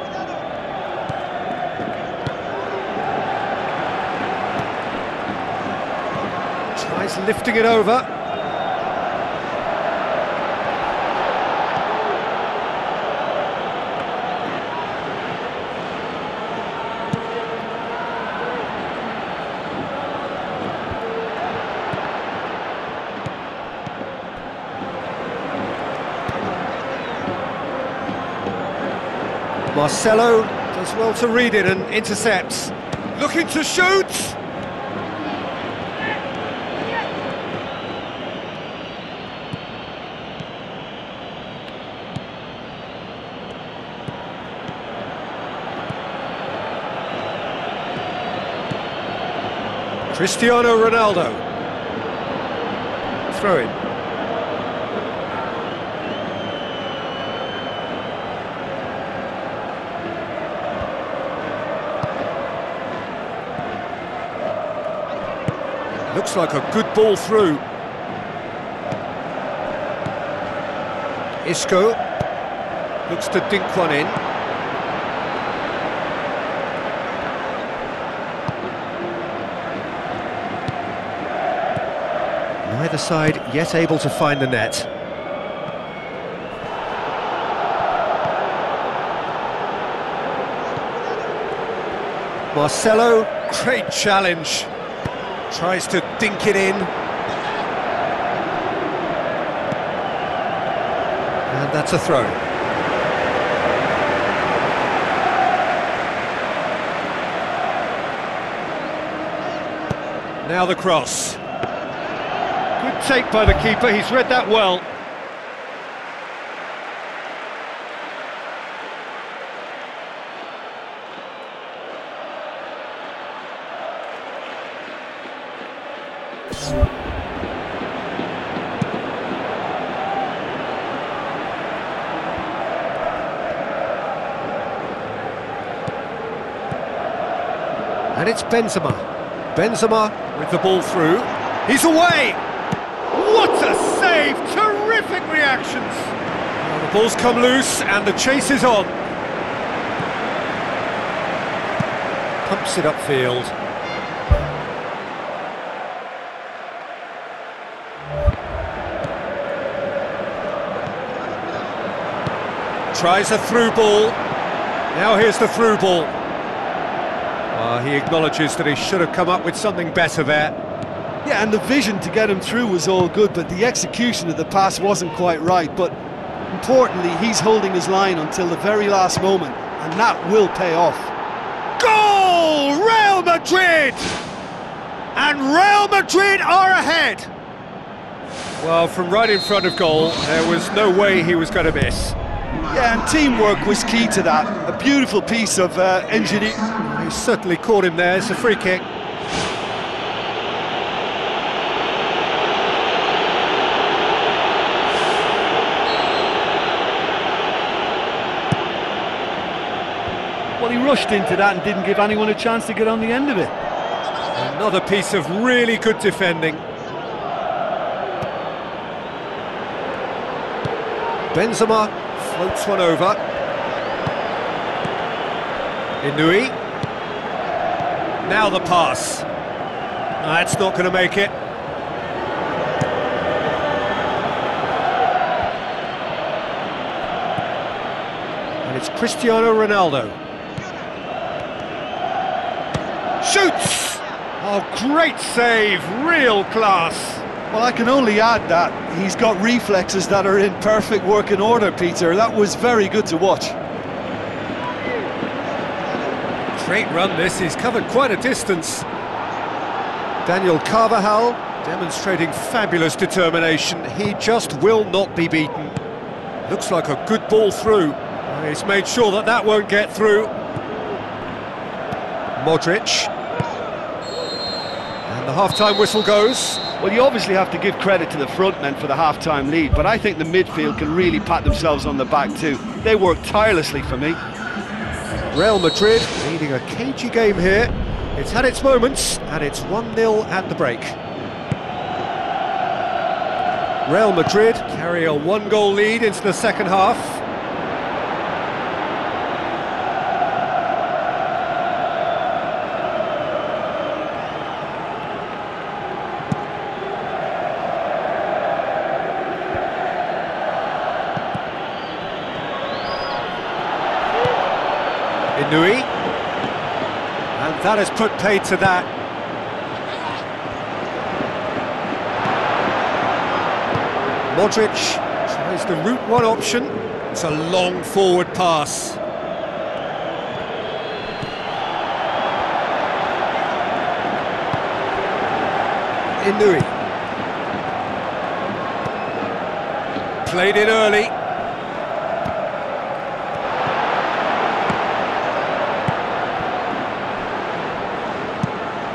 B: Tries lifting it over. Marcelo does well to read it and intercepts. Looking to shoot! Cristiano Ronaldo. Throw in. Looks like a good ball through. Isco looks to dink one in. Neither side yet able to find the net. Marcelo, great challenge. Tries to dink it in. And that's a throw. Now the cross. Good take by the keeper, he's read that well. And it's Benzema. Benzema with the ball through. He's away! What a save! Terrific reactions! Well, the ball's come loose and the chase is on. Pumps it upfield. Tries a through ball. Now here's the through ball. He acknowledges that he should have come up with something better there.
C: Yeah, and the vision to get him through was all good, but the execution of the pass wasn't quite right. But importantly, he's holding his line until the very last moment, and that will pay off.
B: Goal! Real Madrid! And Real Madrid are ahead! Well, from right in front of goal, there was no way he was going to miss.
C: Yeah, and teamwork was key to that. A beautiful piece of engineering.
B: He certainly caught him there. It's a free kick.
C: Well, he rushed into that and didn't give anyone a chance to get on the end of it.
B: Another piece of really good defending. Benzema floats one over. Inui. Now the pass. That's not going to make it. And it's Cristiano Ronaldo. Shoots! Oh, great save, real class.
C: Well, I can only add that he's got reflexes that are in perfect working order, Peter. That was very good to watch.
B: Great run this, he's covered quite a distance. Daniel Carvajal demonstrating fabulous determination. He just will not be beaten. Looks like a good ball through. He's made sure that that won't get through. Modric. And the half-time whistle goes.
C: Well, you obviously have to give credit to the front men for the half-time lead, but I think the midfield can really pat themselves on the back too. They worked tirelessly for me.
B: Real Madrid leading a cagey game here. It's had its moments, and it's 1-0 at the break. Real Madrid carry a one-goal lead into the second half. Inui, and that has put paid to that. Modric tries the route one option. It's a long forward pass. Inui. Played in early.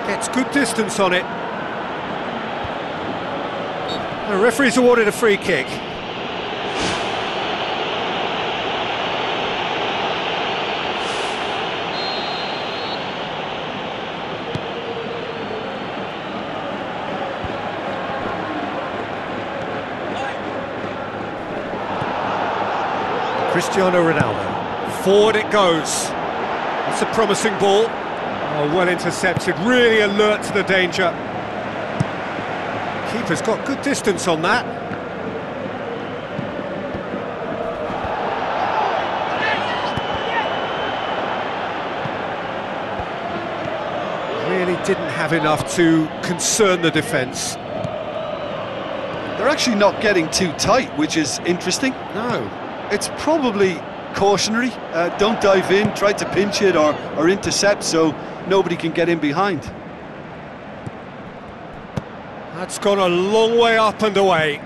B: Gets good distance on it. The referee's awarded a free kick. Cristiano Ronaldo. Forward it goes. It's a promising ball. Oh, well intercepted, really alert to the danger. Keeper's got good distance on that. Really didn't have enough to concern the defence.
C: They're actually not getting too tight, which is interesting.
B: No.
C: It's probably cautionary. Don't dive in, try to pinch it or intercept so nobody can get in behind.
B: That's gone a long way up and away.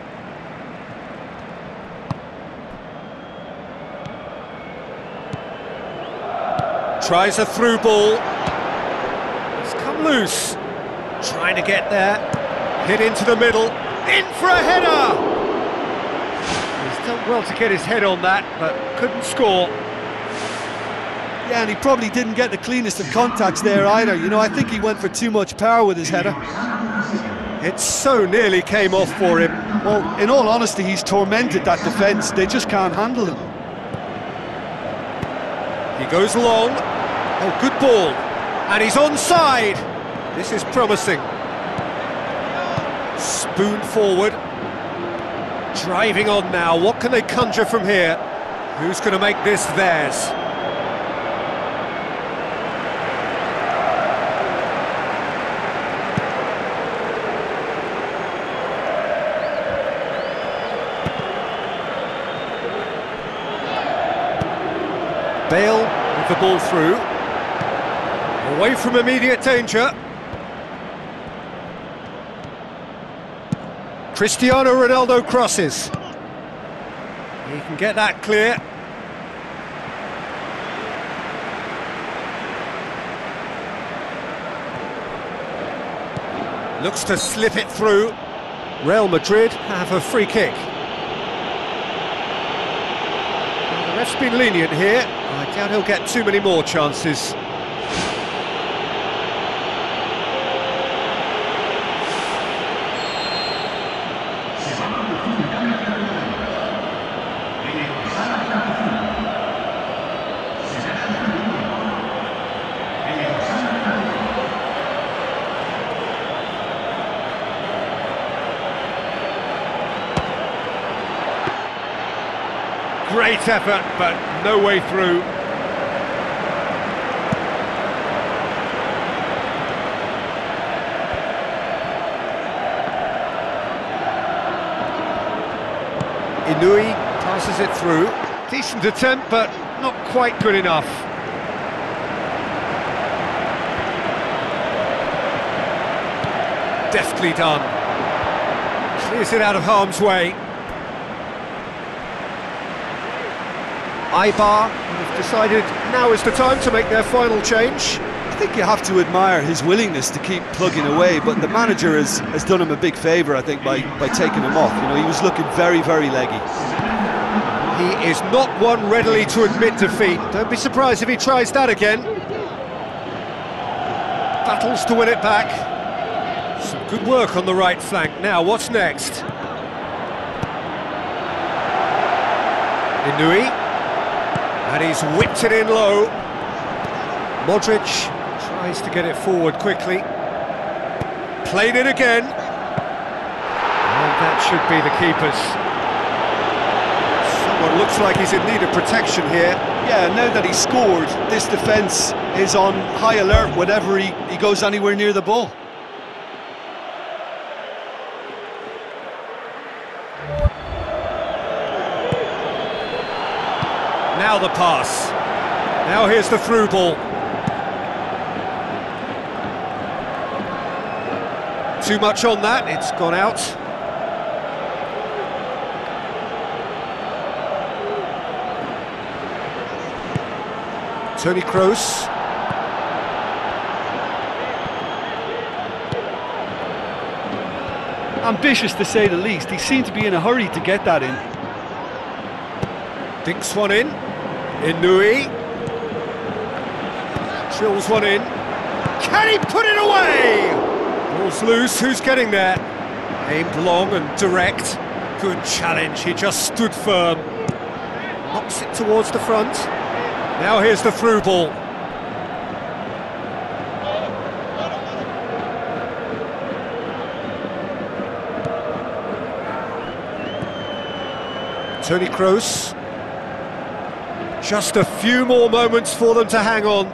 B: Tries a through ball. It's come loose. Trying to get there. Hit into the middle. In for a header! He's done well to get his head on that, but couldn't score.
C: Yeah, and he probably didn't get the cleanest of contacts there either. You know, I think he went for too much power with his header.
B: It so nearly came off for him.
C: Well, in all honesty, he's tormented that defence. They just can't handle him.
B: He goes long. Oh, good ball. And he's onside. This is promising. Spoon forward. Driving on now. What can they conjure from here? Who's going to make this theirs? Bale with the ball through. Away from immediate danger. Cristiano Ronaldo crosses. He can get that clear. Looks to slip it through. Real Madrid have a free kick. Well, the ref's been lenient here. I doubt he'll get too many more chances. Great effort, but no way through. Inui passes it through. Decent attempt, but not quite good enough. Deftly done. Clears it out of harm's way. Ibar have decided now is the time to make their final change.
C: I think you have to admire his willingness to keep plugging away, but the manager has done him a big favour, I think, by taking him off. You know, he was looking very, very leggy.
B: He is not one readily to admit defeat. Don't be surprised if he tries that again. Battles to win it back. Some good work on the right flank. Now, what's next? Inui, and he's whipped it in low. Modric tries to get it forward quickly. Played it again. And that should be the keeper's. Someone looks like he's in need of protection here.
C: Yeah, now that he's scored, this defence is on high alert whenever he goes anywhere near the ball.
B: Now the pass. Now here's the through ball. Too much on that, it's gone out. Toni Kroos.
C: Ambitious to say the least. He seemed to be in a hurry to get that in.
B: Dinks one in. Inui. Drills one in. Can he put it away? Ball's loose, who's getting there? Aimed long and direct. Good challenge, he just stood firm. Knocks it towards the front. Now here's the through ball. Toni Kroos. Just a few more moments for them to hang on.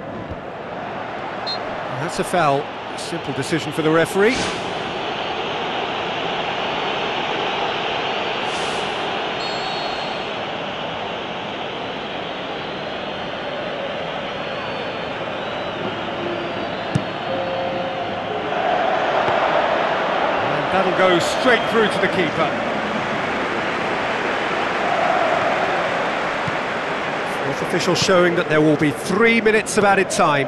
B: That's a foul. Simple decision for the referee. And that'll go straight through to the keeper. Fourth official showing that there will be 3 minutes of added time.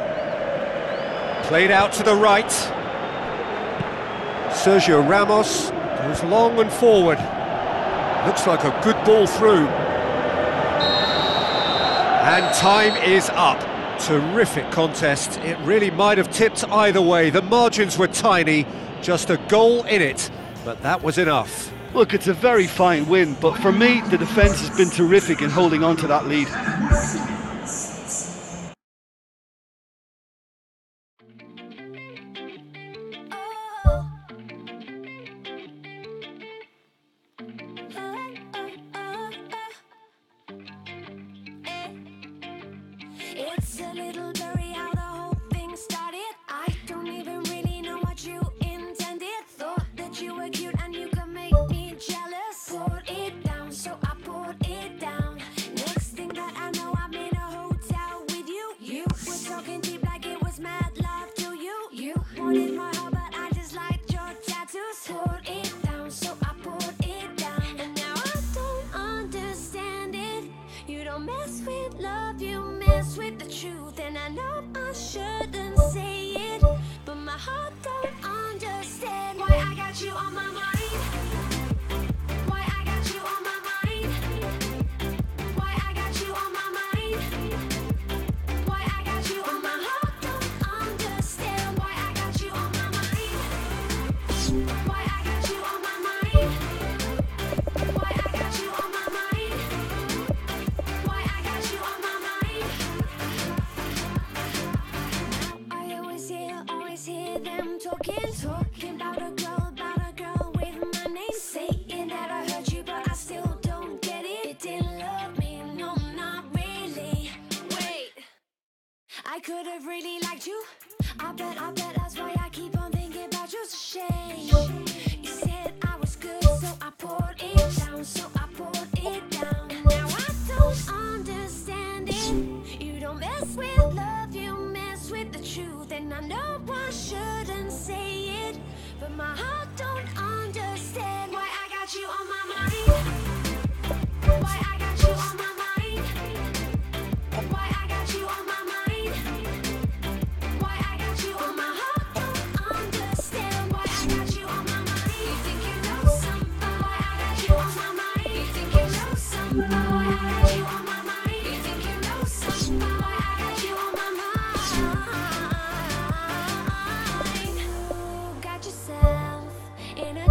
B: Played out to the right. Sergio Ramos goes long and forward. Looks like a good ball through. And time is up. Terrific contest. It really might have tipped either way. The margins were tiny, just a goal in it, but that was enough.
C: Look, it's a very fine win, but for me, the defence has been terrific in holding on to that lead.
D: It's a little blurry how the whole thing started. I don't even really know what you intended. Thought that you were cute and you could make me jealous. Poured it down, so I poured it down. Next thing that I know, I'm in a hotel with you. You were talking deep like it was mad love to you. You wanted my heart, but I just liked your tattoos. Poured it down, so I poured it down. And now I don't understand it. You don't mess with love, you mess with the truth. And I know I shouldn't say it, but my heart don't understand why I got you on my mind. Why I got you on my mind. Why I got you on my mind. Why I got you on my heart don't understand why I got you on my mind. Why I got you on my mind. Why I got you on my mind. Why I got you on my mind. I always hear them talking about a girl with my name. Saying that I hurt you, but I still don't get it. It didn't love me, no, not really. Wait, I could have really liked you. I bet that's why I keep on thinking about you. It's a shame. You said I was good, so I poured it down, so I poured it down. And now I don't understand it. You don't mess with love, you mess with the truth. And I know I shouldn't say it, but my heart don't understand why I got you on my mind. Why I got you on my mind. Why I got you on my mind. Why I got you on my heart don't understand why I got you on my mind. You think you know something? Why I got you on my mind. You think you know something? Why I got you on my mind. You think you know something? Why I got you on my mind. Got yourself in a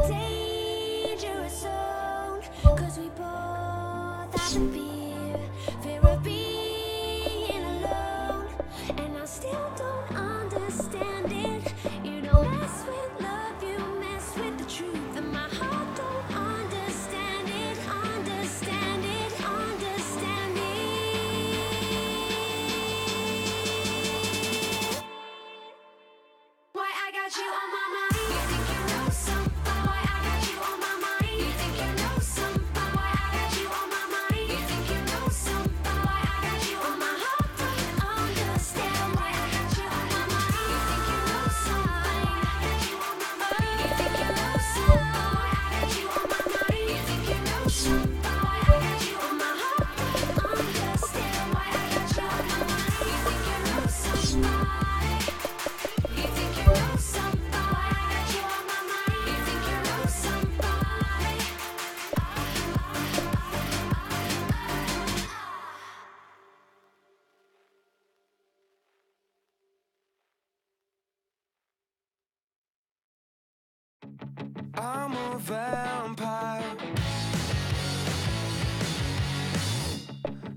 E: I'm a vampire.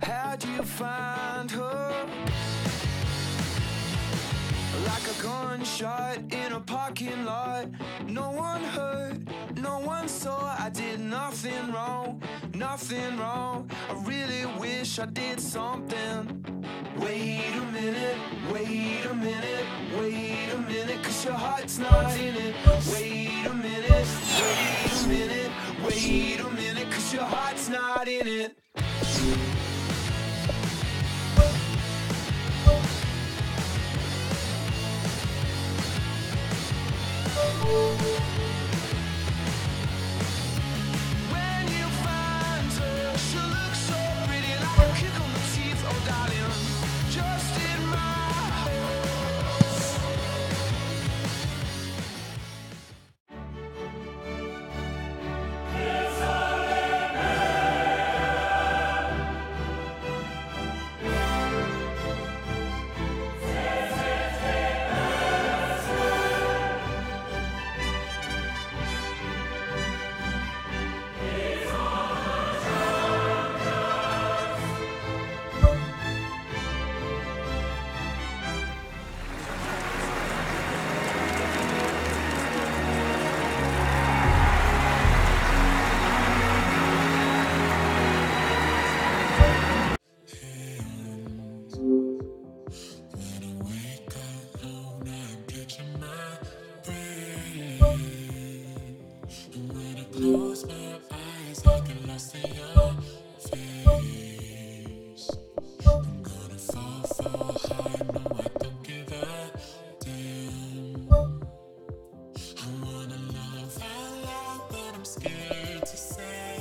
E: How'd you find her? Like a gunshot in a parking lot. No one heard, no one saw. I did nothing wrong, nothing wrong. I really wish I did something. Wait a minute, wait a minute, wait a minute, 'cause your heart's not in it. Wait a minute, wait a minute, wait a minute, 'cause your heart's not in it. When you find her, she looks so pretty, like a kick on the teeth, oh darling, just in my house.
F: Close my eyes, I get lost in your face. I'm gonna fall hard, no I don't give a damn. I wanna love out loud, but I'm scared to say.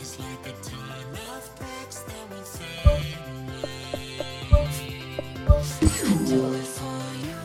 F: It's like a ton of bricks that will fade away. Do it for you.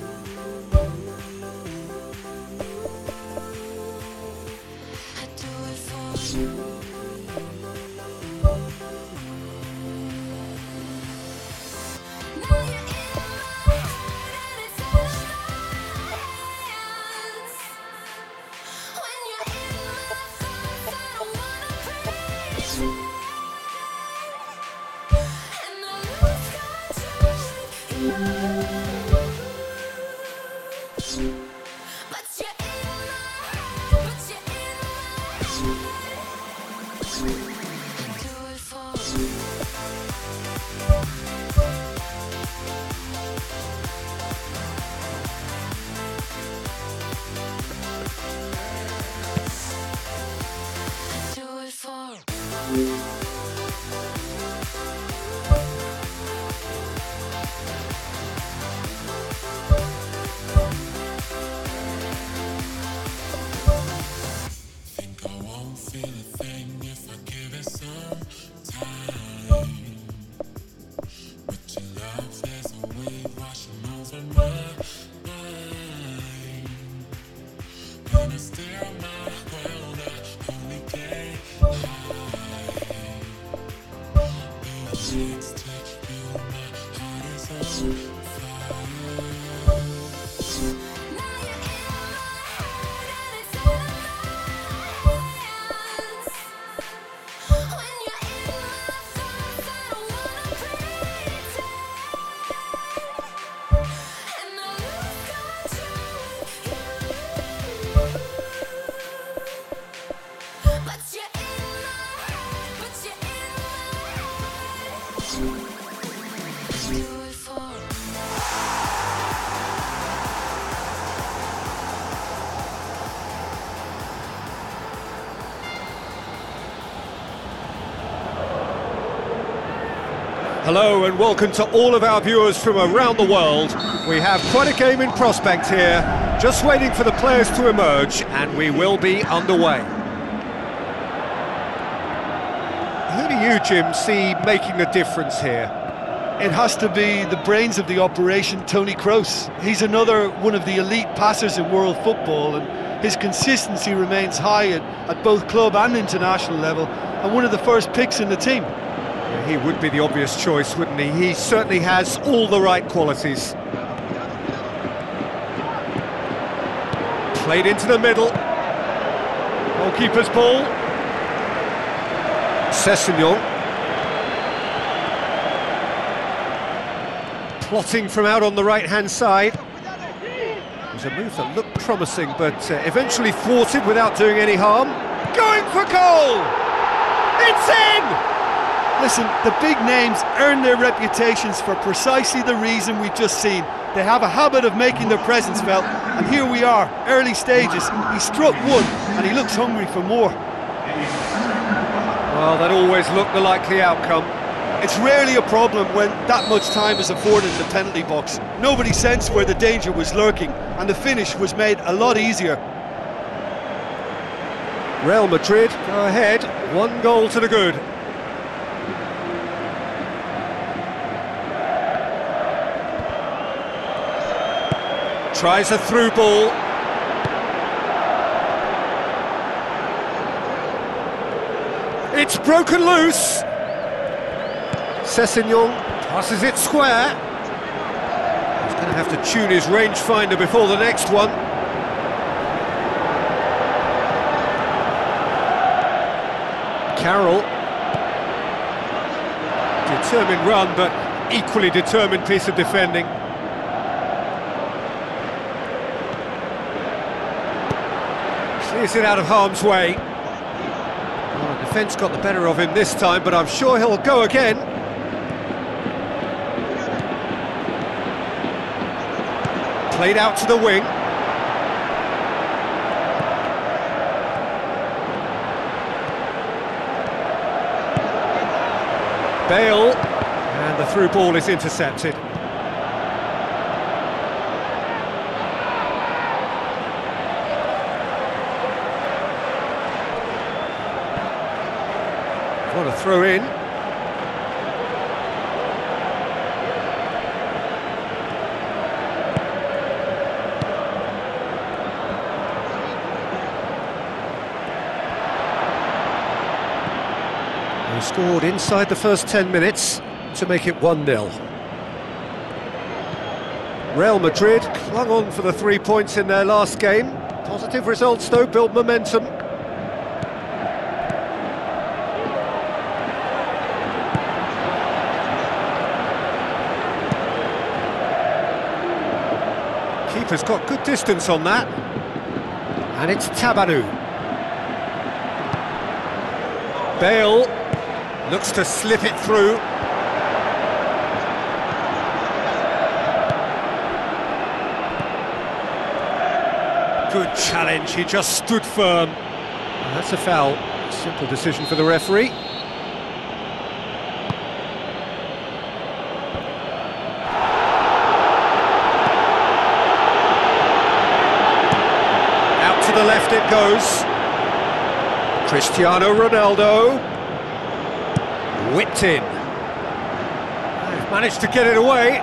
B: Hello and welcome to all of our viewers from around the world. We have quite a game in prospect here, just waiting for the players to emerge, and we will be underway. Who do you, Jim, see making the difference here?
C: It has to be the brains of the operation, Toni Kroos. He's another one of the elite passers in world football, and his consistency remains high at both club and international level, and one of the first picks in the team.
B: Yeah, he would be the obvious choice, wouldn't he? He certainly has all the right qualities. Played into the middle. Goalkeeper's ball. Sessegnon. Plotting from out on the right-hand side. It was a move that looked promising, but eventually thwarted without doing any harm. Going for goal! It's in!
C: Listen, the big names earn their reputations for precisely the reason we've just seen. They have a habit of making their presence felt, and here we are, early stages. He struck one, and he looks hungry for more.
B: Well, that always looked the likely outcome.
C: It's rarely a problem when that much time is afforded in the penalty box. Nobody sensed where the danger was lurking, and the finish was made a lot easier.
B: Real Madrid go ahead, 1 goal to the good. Tries a through ball. It's broken loose. Sessegnon passes it square. He's going to have to tune his rangefinder before the next one. Carroll. Determined run, but equally determined piece of defending. Clears it out of harm's way. Well, the defence got the better of him this time, but I'm sure he'll go again. Played out to the wing. Bale, and the through ball is intercepted. What a throw in. He scored inside the first 10 minutes to make it 1-0. Real Madrid clung on for the 3 points in their last game. Positive results though build momentum. Keeper's got good distance on that. And it's Tabanu. Bale looks to slip it through. Good challenge, he just stood firm. And that's a foul. Simple decision for the referee. Out to the left it goes. Cristiano Ronaldo. Whipped in. They've managed to get it away.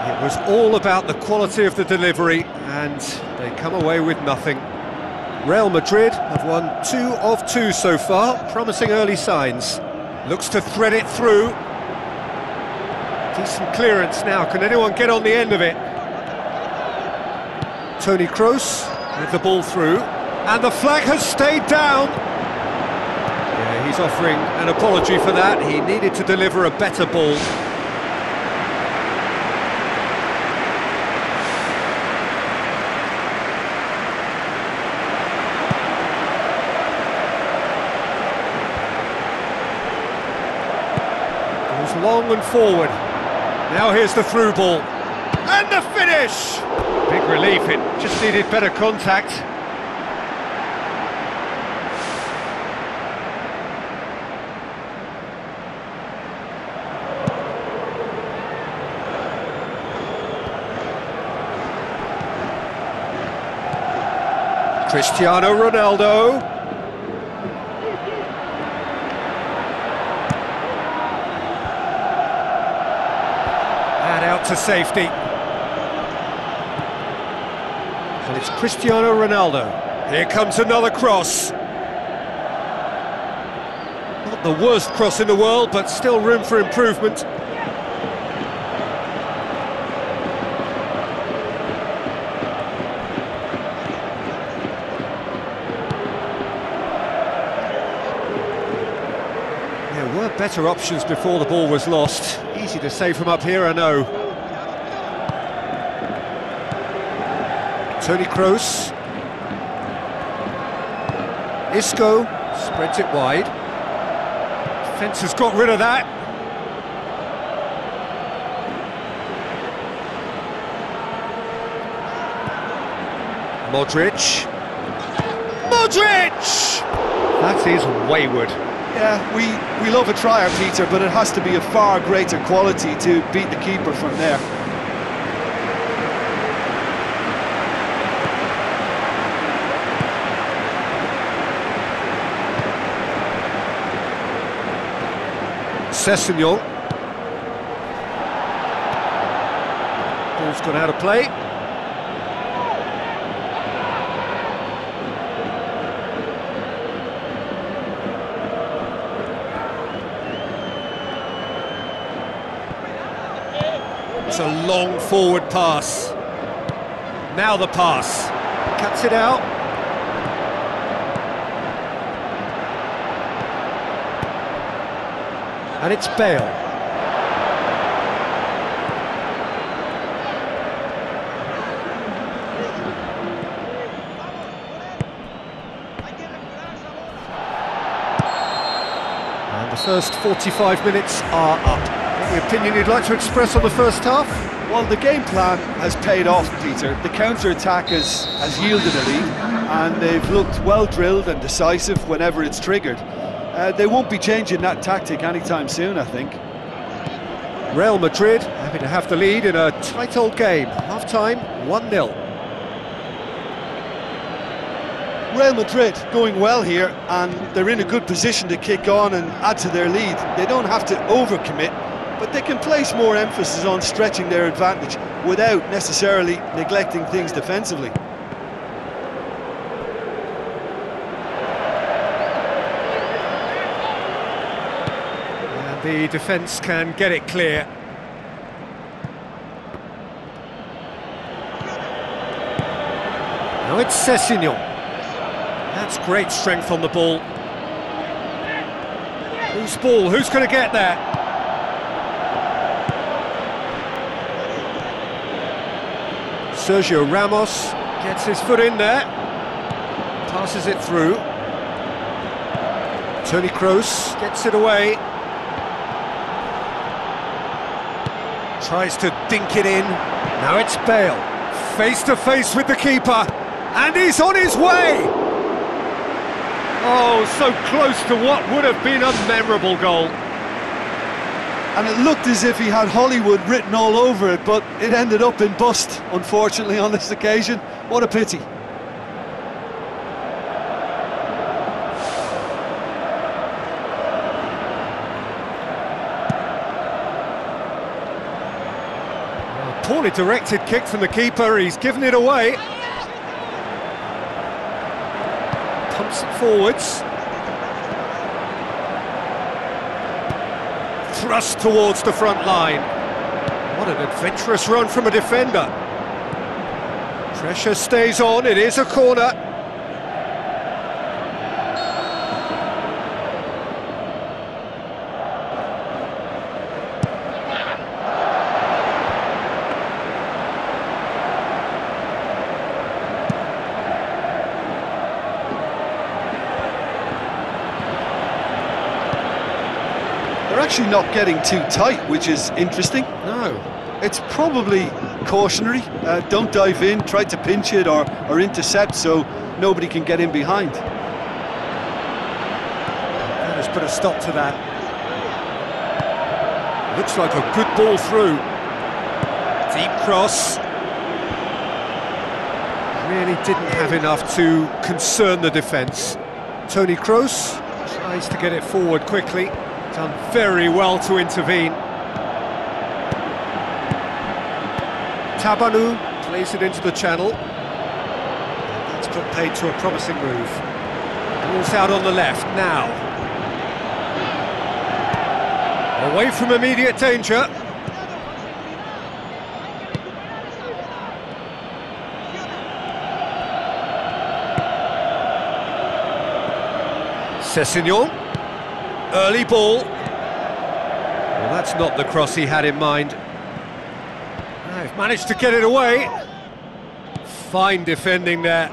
B: It was all about the quality of the delivery, and they come away with nothing. Real Madrid have won 2 of 2 so far, promising early signs. Looks to thread it through. Decent clearance now, can anyone get on the end of it? Toni Kroos with the ball through, and the flag has stayed down. Yeah, he's offering an apology for that. He needed to deliver a better ball. Goes long and forward. Now here's the through ball. And the finish! Big relief, it just needed better contact. Cristiano Ronaldo. And out to safety. And it's Cristiano Ronaldo. Here comes another cross. Not the worst cross in the world, but still room for improvement. Were better options before the ball was lost. Easy to say from up here, I know. Toni Kroos. Isco spreads it wide. Defence has got rid of that. Modric. Modric! That is wayward.
C: Yeah, we love a trier, Peter, but it has to be a far greater quality to beat the keeper from there.
B: Sessegnon. Ball's gone out of play. It's a long forward pass. Now the pass. Cuts it out. And it's Bale. And the first 45 minutes are up. Any opinion you'd like to express on the first half?
C: Well, the game plan has paid off, Peter. The counter-attack has yielded a lead, and they've looked well drilled and decisive whenever it's triggered. They won't be changing that tactic anytime soon, I think.
B: Real Madrid happy to have the lead in a tight old game. Half-time, 1-0.
C: Real Madrid going well here, and they're in a good position to kick on and add to their lead. They don't have to overcommit, but they can place more emphasis on stretching their advantage without necessarily neglecting things defensively.
B: And the defence can get it clear. Now it's Sessegnon. That's great strength on the ball. Whose ball? Who's going to get there? Sergio Ramos gets his foot in there, passes it through. Toni Kroos gets it away. Tries to dink it in. Now it's Bale, face to face with the keeper, and he's on his way! Oh, so close to what would have been a memorable goal.
C: And it looked as if he had Hollywood written all over it, but it ended up in bust, unfortunately, on this occasion. What a pity.
B: A poorly directed kick from the keeper, he's given it away. Pumps it forwards. Thrust towards the front line. What an adventurous run from a defender. Pressure stays on, it is a corner.
C: They're actually not getting too tight, which is interesting.
B: No.
C: It's probably cautionary. Don't dive in, try to pinch it or intercept so nobody can get in behind.
B: That has put a stop to that. Looks like a good ball through. Deep cross. Really didn't have enough to concern the defence. Toni Kroos tries to get it forward quickly. Done very well to intervene. Tabanu plays it into the channel. That's put paid to a promising move. Ball's out on the left now. Away from immediate danger. Sessegnon. Early ball. Well, that's not the cross he had in mind. They've managed to get it away. Fine defending there.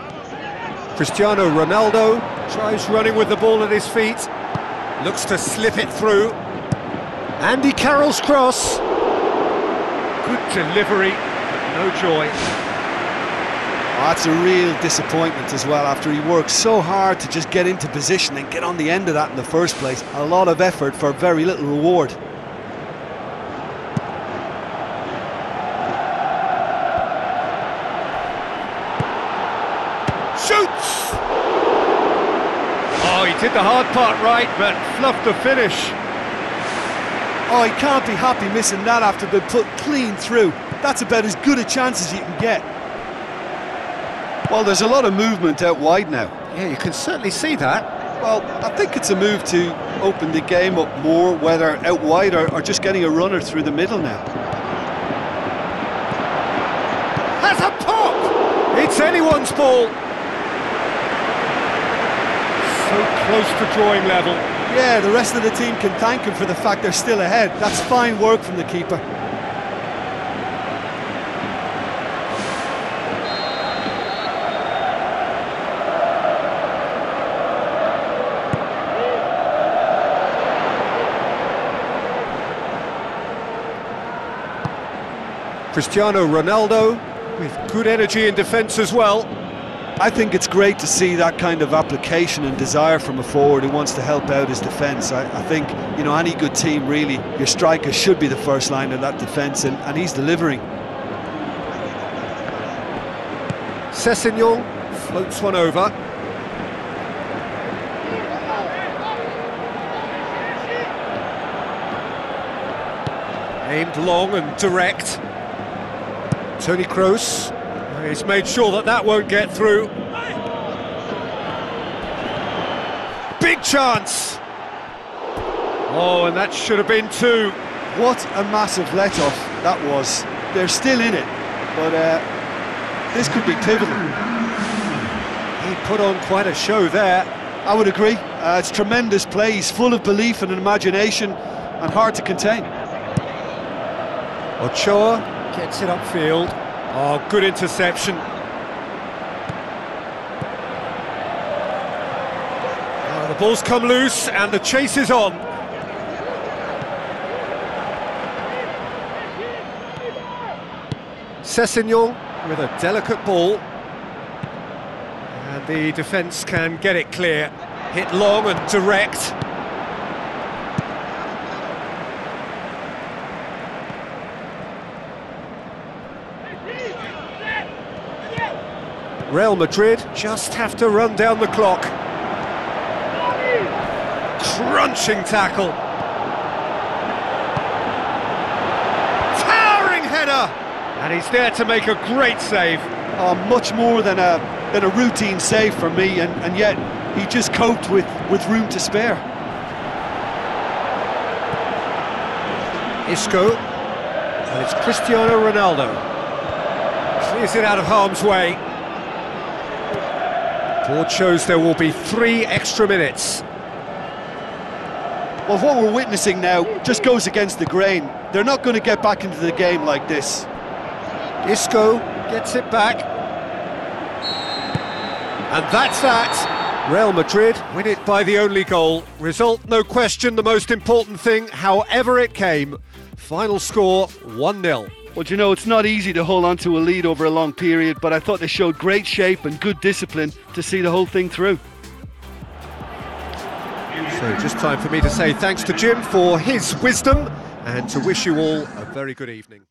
B: Cristiano Ronaldo tries running with the ball at his feet. Looks to slip it through. Andy Carroll's cross. Good delivery, no joy.
C: That's a real disappointment as well, after he worked so hard to just get into position and get on the end of that in the first place. A lot of effort for very little reward.
B: Shoots! Oh, he did the hard part right, but fluffed the finish.
C: Oh, he can't be happy missing that after being put clean through. That's about as good a chance as you can get. Well, there's a lot of movement out wide now.
B: Yeah, you can certainly see that.
C: Well, I think it's a move to open the game up more, whether out wide or just getting a runner through the middle now.
B: Has a pop! It's anyone's ball. So close to drawing level.
C: Yeah, the rest of the team can thank him for the fact they're still ahead. That's fine work from the keeper.
B: Cristiano Ronaldo with good energy in defence as well.
C: I think it's great to see that kind of application and desire from a forward who wants to help out his defence. I think, you know, any good team really, your striker should be the first line of that defence, and he's delivering.
B: Sessegnon floats one over. Aimed long and direct. Toni Kroos, he's made sure that that won't get through. Big chance! Oh, and that should have been two.
C: What a massive let-off that was. They're still in it, but this could be pivotal.
B: He put on quite a show there.
C: I would agree. It's tremendous play. He's full of belief and imagination and hard to contain.
B: Ochoa gets it upfield. Oh, good interception. Oh, the ball's come loose and the chase is on. Sessegnon with a delicate ball. And the defence can get it clear. Hit long and direct. Real Madrid just have to run down the clock. Crunching tackle. Towering header! And he's there to make a great save.
C: Much more than a routine save for me, and yet he just coped with room to spare.
B: Isco, and it's Cristiano Ronaldo. Clears it out of harm's way. Board shows there will be 3 extra minutes.
C: Well, what we're witnessing now just goes against the grain. They're not going to get back into the game like this.
B: Isco gets it back. And that's that. Real Madrid win it by the only goal. Result, no question, the most important thing, however it came. Final score, 1-0.
C: Well, you know, it's not easy to hold on to a lead over a long period, but I thought they showed great shape and good discipline to see the whole thing through.
B: So just time for me to say thanks to Jim for his wisdom and to wish you all a very good evening.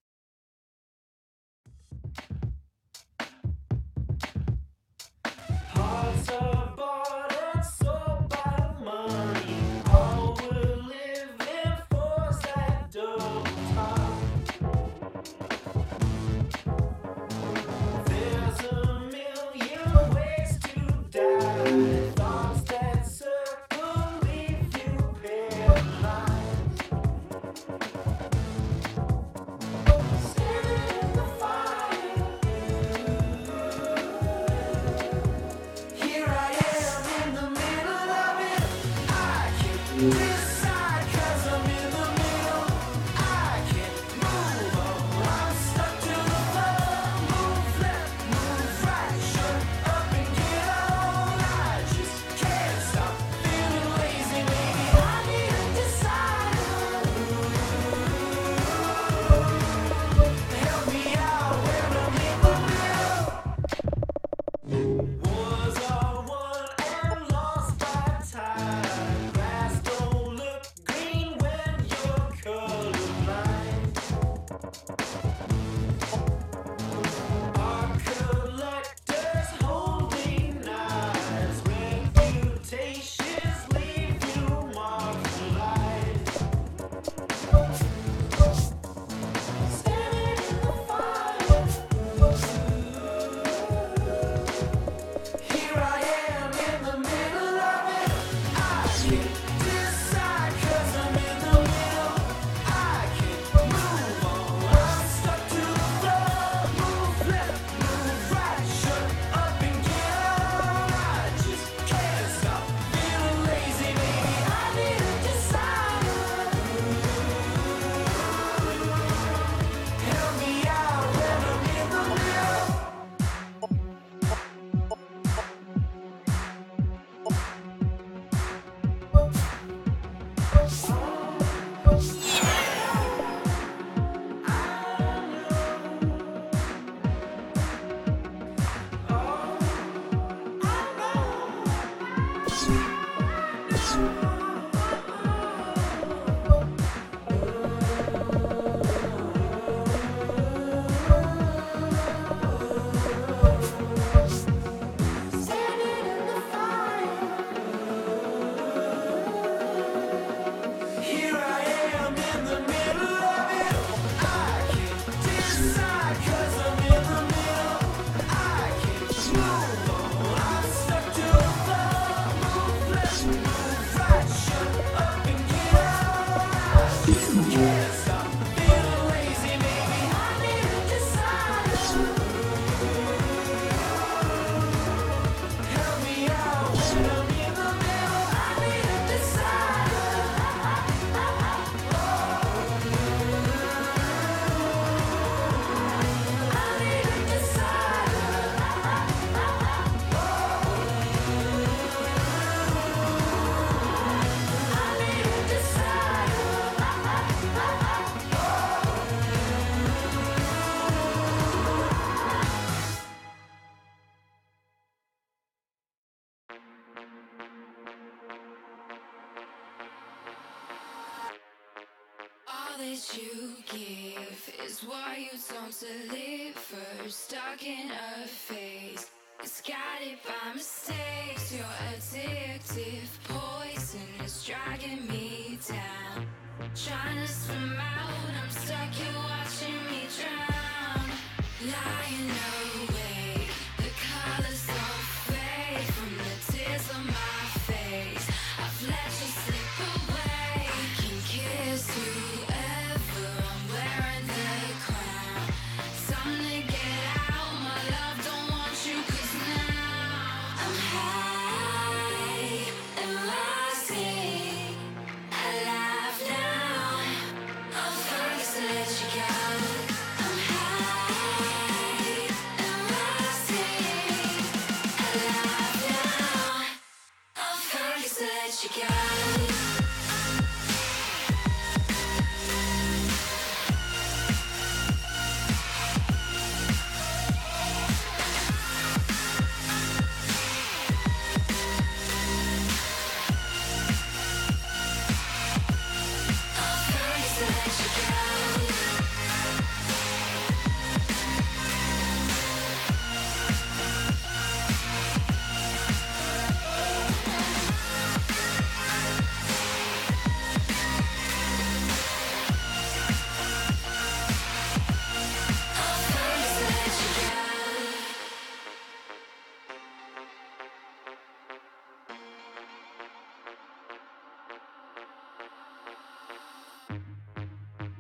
F: All that you give is what you don't deliver. Stuck in a phase, it's guided by mistakes. Your addictive poison is dragging me down. Trying to swim out, I'm stuck here watching me drown. Lying awake, the colors don't fade from the tears on my face. I've let you slip away. I can kiss whoever, I'm wearing the crown. Time to get out, my love, don't want you, 'cause now I'm high and rising. I laugh now, I'm first to let you go. I'm high and rising. I laugh now, I'm first to let you go.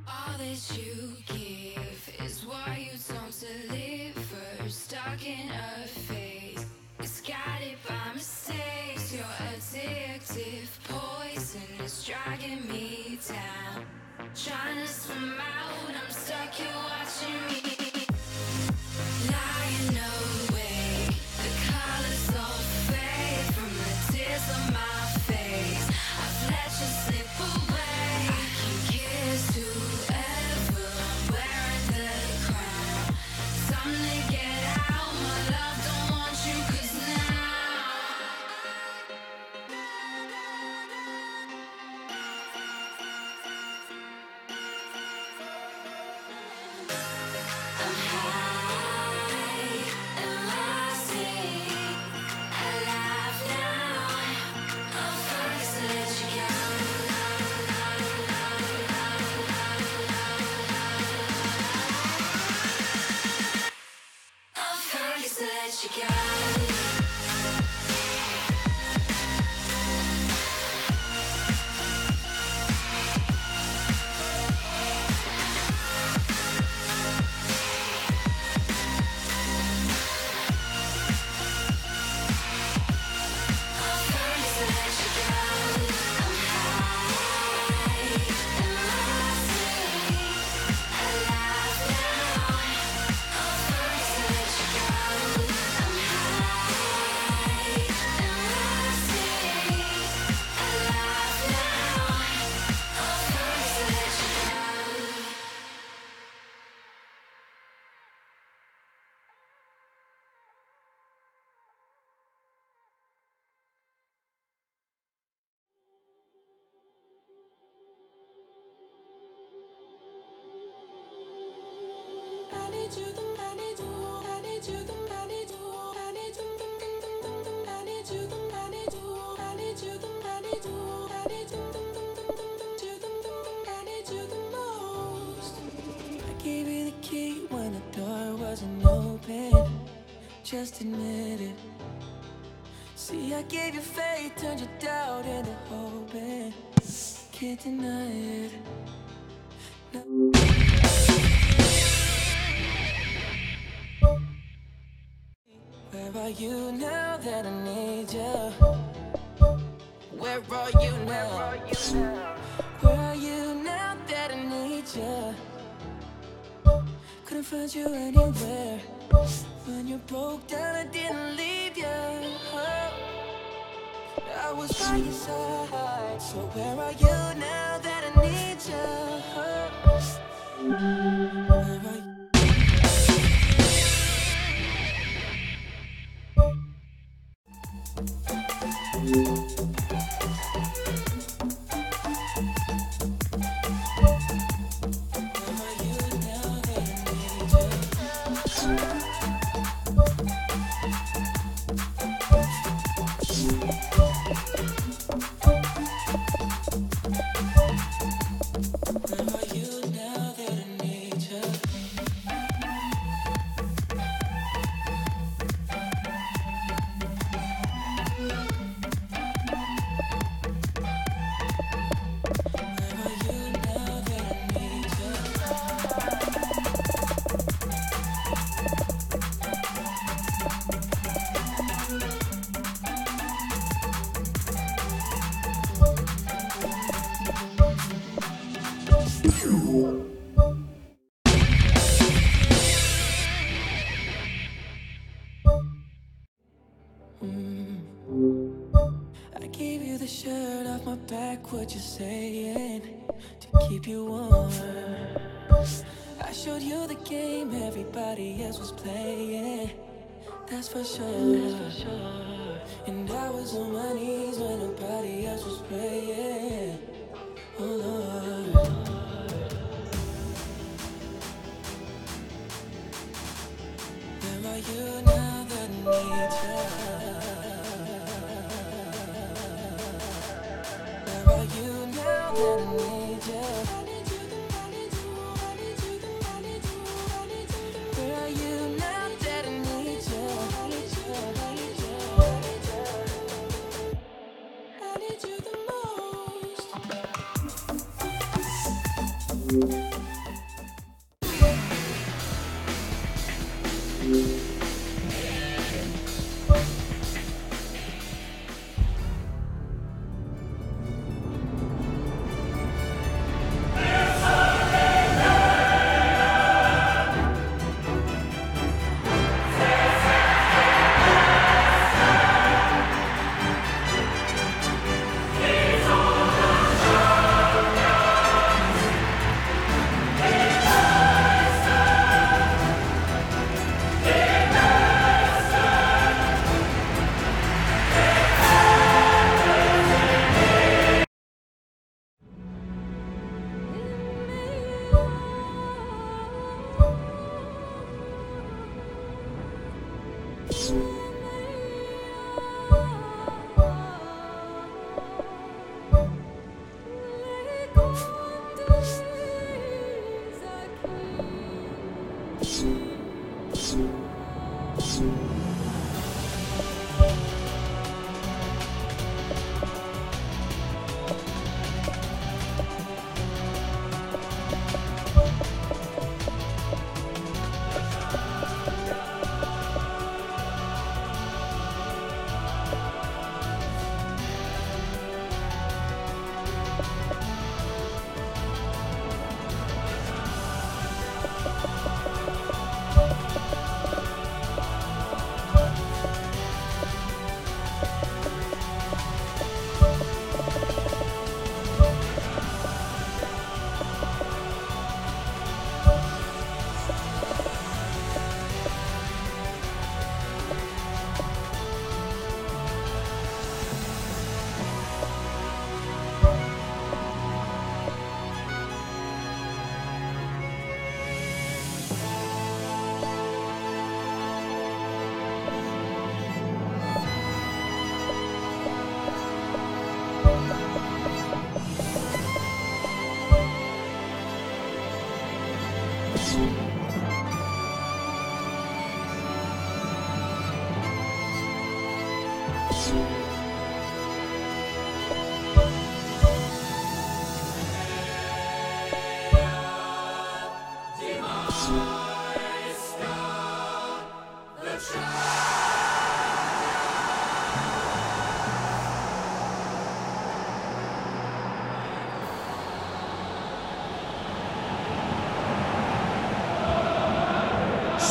F: All that you give is what you don't deliver. Stuck in a phase, it's guided by mistakes. Your addictive poison is dragging me down. Trying to swim out, I'm stuck here watching me. Lying awake, the colors don't fade from the tears on my face. I've let you slip away. I can kiss whoever, I'm wearing the crown. Time to get out, my love, don't want you, 'cause now
A: Gave you the key when the door wasn't open. Just admit it. See, I gave you faith, turned your doubt into hope, and can't deny it. No. Where are you now that I need you? Where are you now? Where are you now that I need you? Couldn't find you anywhere. When you broke down, I didn't leave you. I was by your side. So where are you now that I need you? Where are you? I gave you the shirt off my back, what you saying? To keep you warm. I showed you the game everybody else was playing. That's for sure. And I was on my knees when nobody else was praying. Oh Lord. Where are you now that I need you? Where are you now that I need you? Where are you now that I need you? I need you the most.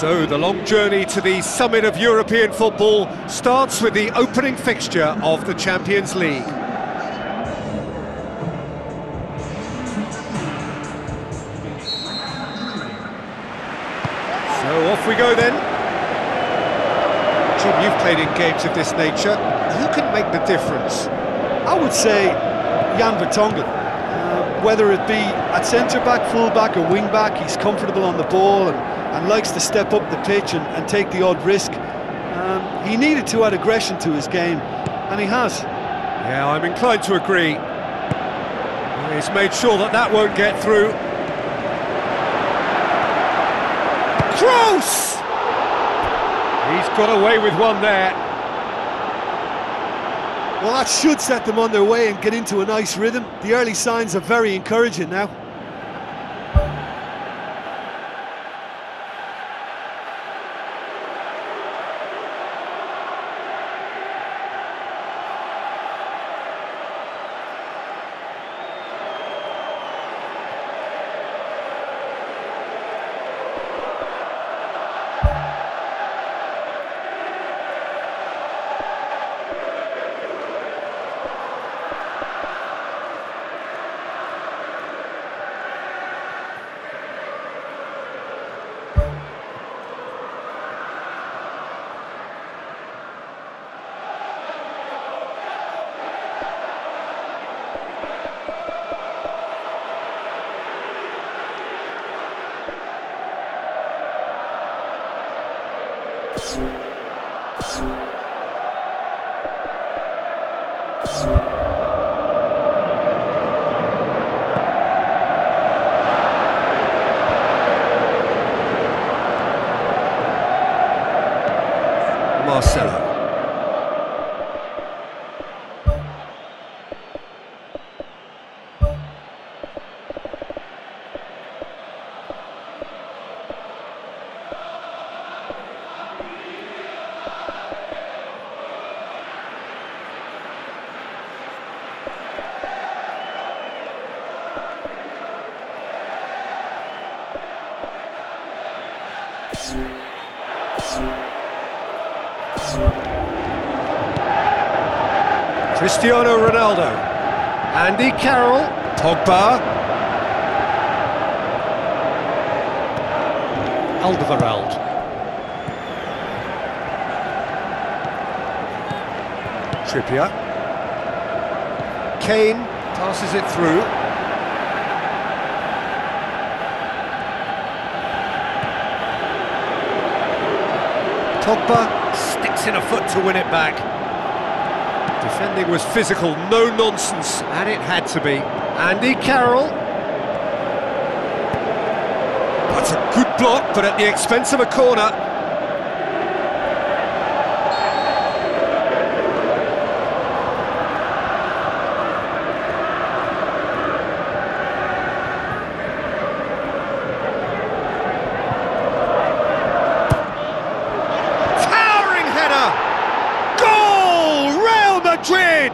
B: So the long journey to the summit of European football starts with the opening fixture of the Champions League. So off we go then. Jim, you've played in games of this nature. Who can make the difference?
C: I would say Jan Vertonghen. Whether it be at centre-back, full-back or wing-back, he's comfortable on the ball and likes to step up the pitch and take the odd risk. He needed to add aggression to his game, and he has.
B: Yeah, I'm inclined to agree. He's made sure that won't get through. Kroos! He's got away with one there.
C: Well, that should set them on their way and get into a nice rhythm. The early signs are very encouraging now.
B: Marcelo. Cristiano Ronaldo, Andy Carroll, Pogba, Alderweireld, Trippier, Kane passes it through. Pogba sticks in a foot to win it back. Defending was physical, no nonsense, and it had to be. Andy Carroll. That's a good block, but at the expense of a corner. Towering header! Goal! Real Madrid!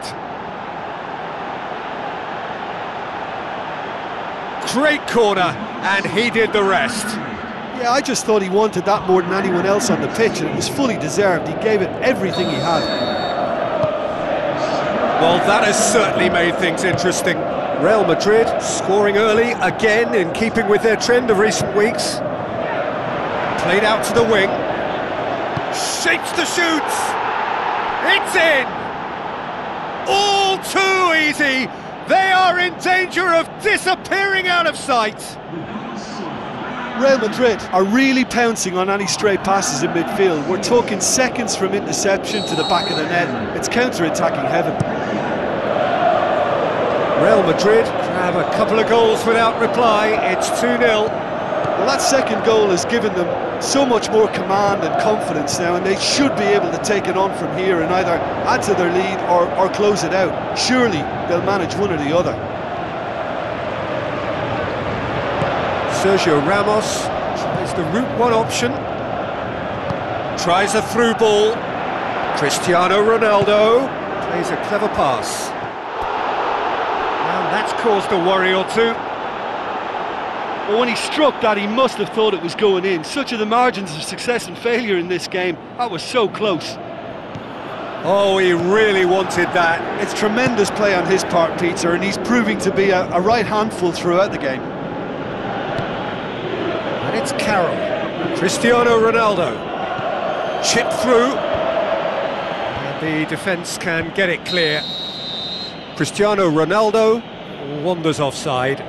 B: Great corner, and he did the rest.
C: Yeah, I just thought he wanted that more than anyone else on the pitch, and it was fully deserved. He gave it everything he had.
B: Well, that has certainly made things interesting. Real Madrid scoring early, again in keeping with their trend of recent weeks. Played out to the wing. Shapes the shoots! It's in! All too easy! They are in danger of disappearing out of sight!
C: Real Madrid are really pouncing on any stray passes in midfield. We're talking seconds from interception to the back of the net. It's counter-attacking heaven.
B: Real Madrid have a couple of goals without reply. It's 2-0.
C: Well, that second goal has given them so much more command and confidence now, and they should be able to take it on from here and either add to their lead or close it out. Surely they'll manage one or the other.
B: Sergio Ramos tries the route one option. Tries a through ball. Cristiano Ronaldo plays a clever pass. And that's caused a worry or two.
C: Well, when he struck that, he must have thought it was going in. Such are the margins of success and failure in this game. That was so close.
B: Oh, he really wanted that.
C: It's tremendous play on his part, Peter, and he's proving to be a right handful throughout the game.
B: And it's Carroll. Cristiano Ronaldo. Chip through. And the defence can get it clear. Cristiano Ronaldo wanders offside.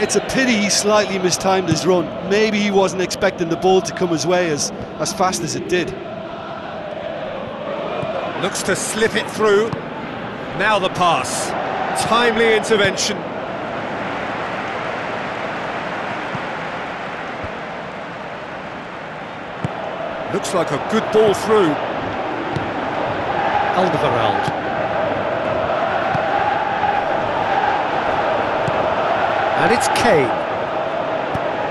C: It's a pity he slightly mistimed his run. Maybe he wasn't expecting the ball to come his way as fast as it did.
B: Looks to slip it through. Now the pass. Timely intervention. Looks like a good ball through. Alderweireld. And it's Kane.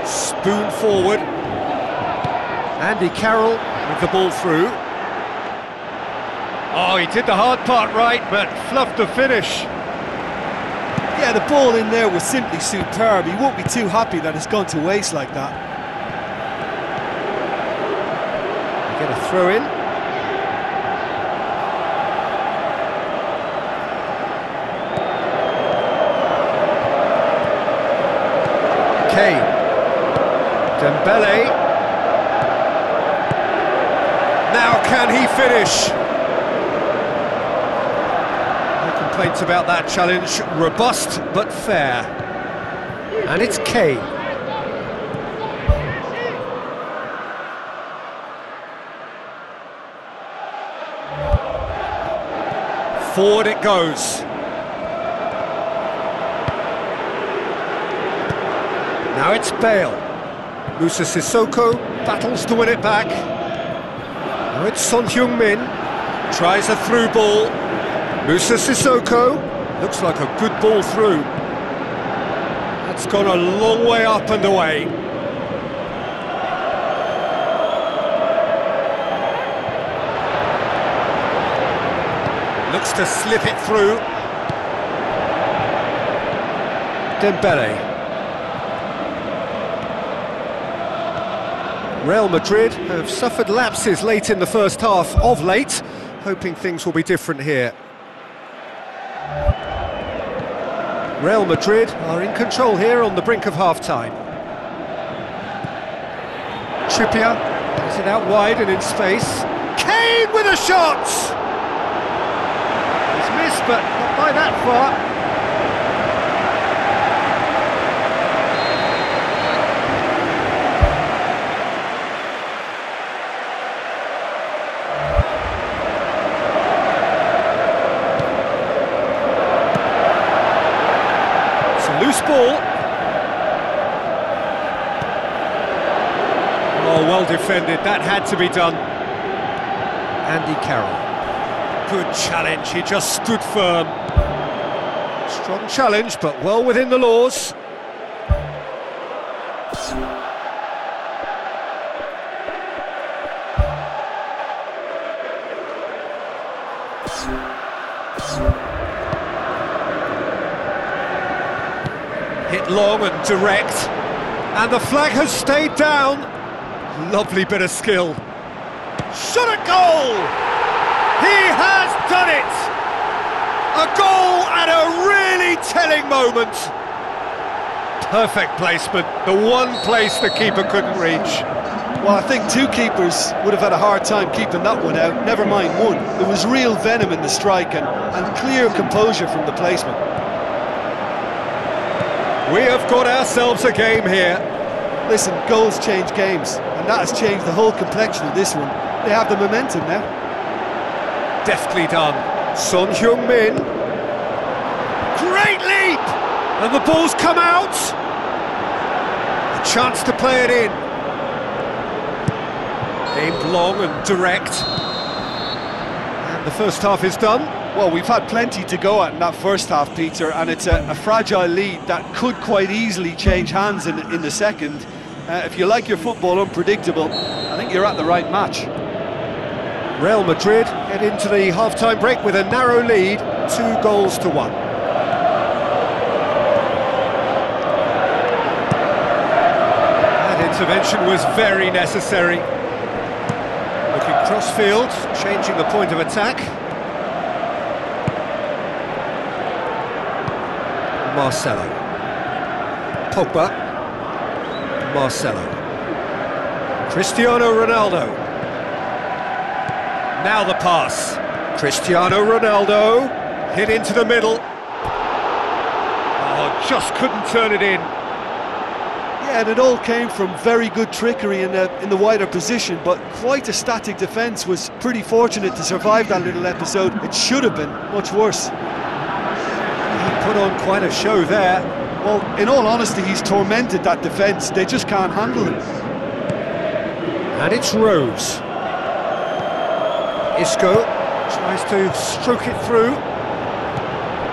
B: Spoon forward. Andy Carroll with the ball through. Oh, he did the hard part right, but fluffed the finish.
C: Yeah, the ball in there was simply superb. He won't be too happy that it's gone to waste like that.
B: Get a throw in. Kane. Dembele. Now can he finish? No complaints about that challenge. Robust but fair. And it's Kane. Forward it goes. Now it's Bale. Moussa Sissoko battles to win it back. Now it's Son Heung-min. Tries a through ball. Moussa Sissoko. Looks like a good ball through. That's gone a long way up and away. Looks to slip it through. Dembele. Real Madrid have suffered lapses late in the first half of late, hoping things will be different here. Real Madrid are in control here on the brink of half-time. Trippier has it out wide and in space. Kane with a shot! He's missed, but not by that far. Loose ball. Oh, well defended. That had to be done. Andy Carroll. Good challenge. He just stood firm. Strong challenge, but well within the laws. Hit long and direct, and the flag has stayed down. Lovely bit of skill. Shot at goal! He has done it! A goal at a really telling moment. Perfect placement, the one place the keeper couldn't reach.
C: Well, I think two keepers would have had a hard time keeping that one out, never mind one. There was real venom in the strike and clear composure from the placement.
B: We have got ourselves a game here.
C: Listen, goals change games, and that has changed the whole complexion of this one. They have the momentum now.
B: Deftly done. Son Heung-min. Great leap! And the ball's come out. chance to play it in. Aimed long and direct. And the first half is done.
C: Well, we've had plenty to go at in that first half, Peter, and it's a fragile lead that could quite easily change hands in the second. If you like your football unpredictable, I think you're at the right match.
B: Real Madrid head into the half-time break with a narrow lead, 2-1. That intervention was very necessary. Looking cross-field, changing the point of attack. Marcelo. Pogba. Marcelo. Cristiano Ronaldo. Now the pass. Cristiano Ronaldo. Hit into the middle. Oh, just couldn't turn it in.
C: Yeah, and it all came from very good trickery in the wider position, but quite a static defence. Was pretty fortunate to survive that little episode. It should have been much worse.
B: He put on quite a show there.
C: Well, in all honesty, he's tormented that defence. They just can't handle him.
B: And it's Rose. Isco tries to stroke it through.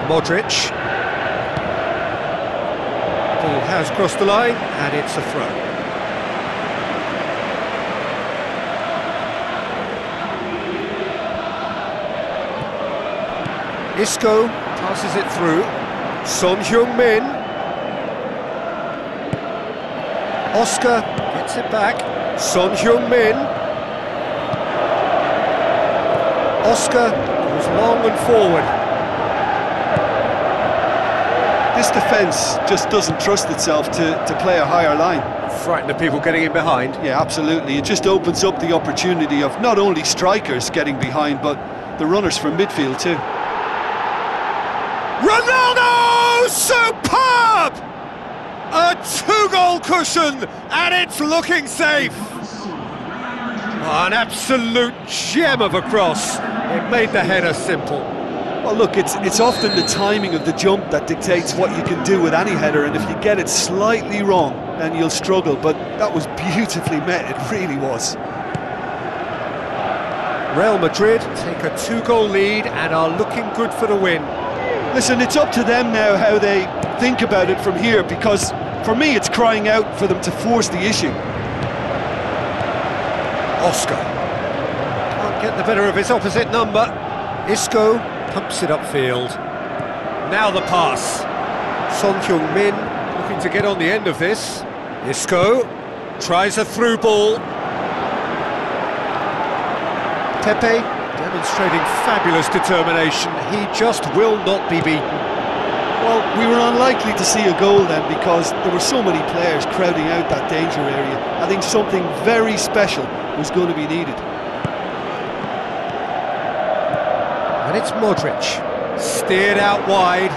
B: Modric. Ball has crossed the line, and it's a throw. Isco passes it through. Son Heung-min. Oscar gets it back. Son Heung-min. Oscar goes long and forward.
C: This defence just doesn't trust itself to play a higher line.
B: Frightened of people getting in behind.
C: Yeah, absolutely. It just opens up the opportunity of not only strikers getting behind, but the runners from midfield too.
B: Ronaldo! Superb! A 2-goal cushion, and it's looking safe. Oh, an absolute gem of a cross. It made the header simple.
C: Well, look, it's often the timing of the jump that dictates what you can do with any header, and if you get it slightly wrong, then you'll struggle, but that was beautifully met, it really was.
B: Real Madrid take a 2-goal lead and are looking good for the win.
C: Listen, it's up to them now how they think about it from here, because for me it's crying out for them to force the issue.
B: Oscar can't get the better of his opposite number. Isco pumps it upfield. Now the pass. Son Heung-min looking to get on the end of this. Isco tries a through ball. Pepe demonstrating fabulous determination. He just will not be beaten.
C: Well, we were unlikely to see a goal then because there were so many players crowding out that danger area. I think something very special was going to be needed.
B: And it's Modric, steered out wide.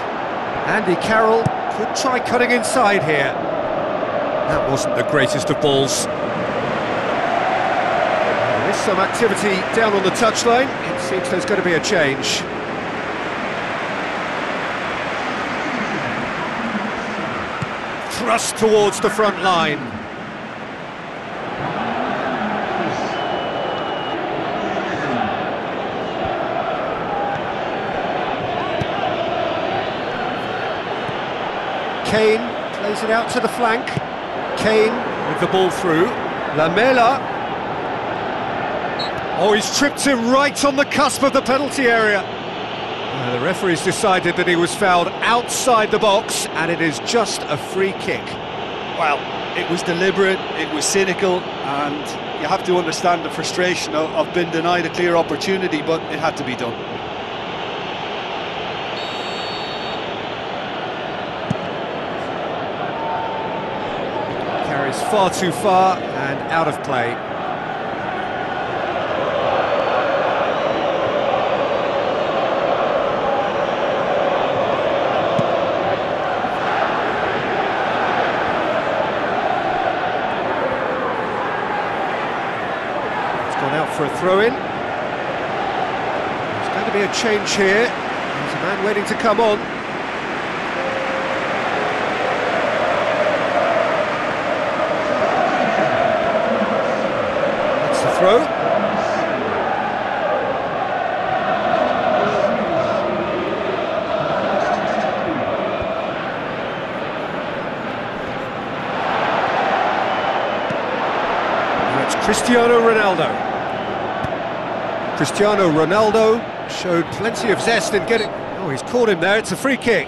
B: Andy Carroll could try cutting inside here. That wasn't the greatest of balls. There's some activity down on the touchline. It seems there's going to be a change. Thrust towards the front line. Kane plays it out to the flank. Kane with the ball through. Lamela. Oh, he's tripped him right on the cusp of the penalty area. The referee's decided that he was fouled outside the box, and it is just a free kick.
C: Well, it was deliberate, it was cynical, and you have to understand the frustration of being denied a clear opportunity, but it had to be done.
B: Carries far too far and out of play. Out for a throw-in. There's going to be a change here. There's a man waiting to come on. Ronaldo. Cristiano Ronaldo. Cristiano Ronaldo showed plenty of zest in getting... Oh, he's caught him there, it's a free kick.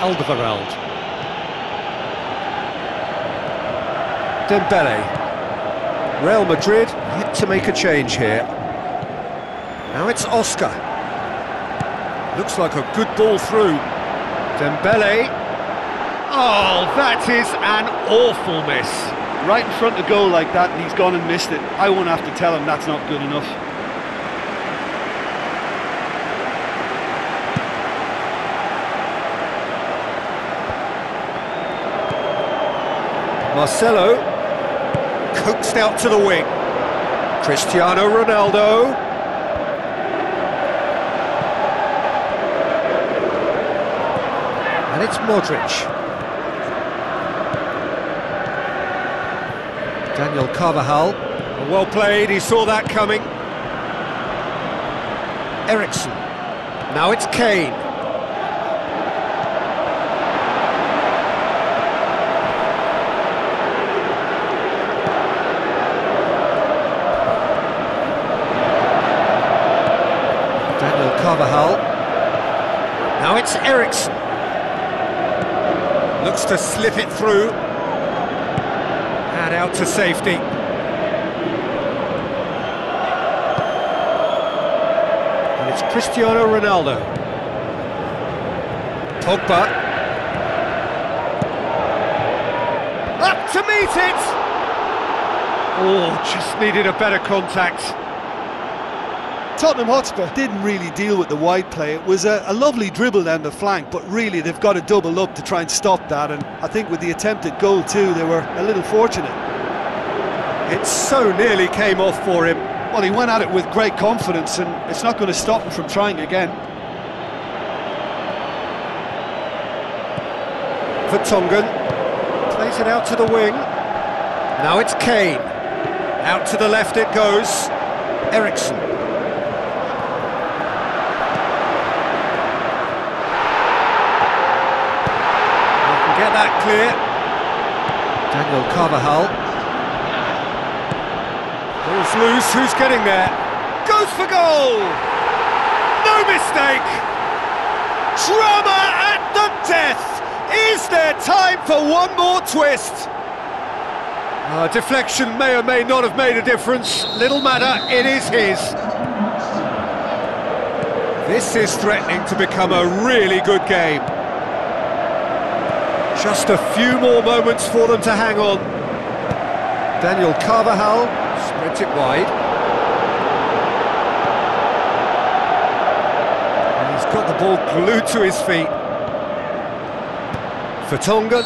B: Alderweireld. Dembele. Real Madrid yet to make a change here. Now it's Oscar. Looks like a good ball through. Dembele. Oh, that is an awful miss.
C: Right in front of goal like that, and he's gone and missed it. I won't have to tell him that's not good enough.
B: Marcelo, coaxed out to the wing. Cristiano Ronaldo. And it's Modric. Daniel Carvajal, well played, he saw that coming. Ericsson, now it's Kane. Daniel Carvajal, now it's Ericsson. Looks to slip it through. And out to safety. And it's Cristiano Ronaldo. Pogba. Up to meet it! Oh, just needed a better contact.
C: Tottenham Hotspur didn't really deal with the wide play. It was a lovely dribble down the flank, but really they've got to double up to try and stop that, and I think with the attempted goal too, they were a little fortunate.
B: It so nearly came off for him.
C: Well, he went at it with great confidence, and it's not going to stop him from trying again.
B: Vertonghen plays it out to the wing. Now it's Kane. Out to the left it goes. Ericsson. Get that clear. Daniel Carvajal. Ball's loose, who's getting there? Goes for goal! No mistake! Drama at the death! Is there time for one more twist? Deflection may or may not have made a difference. Little matter, it is his. This is threatening to become a really good game. Just a few more moments for them to hang on. Daniel Carvajal spreads it wide. And he's got the ball glued to his feet. Vertonghen.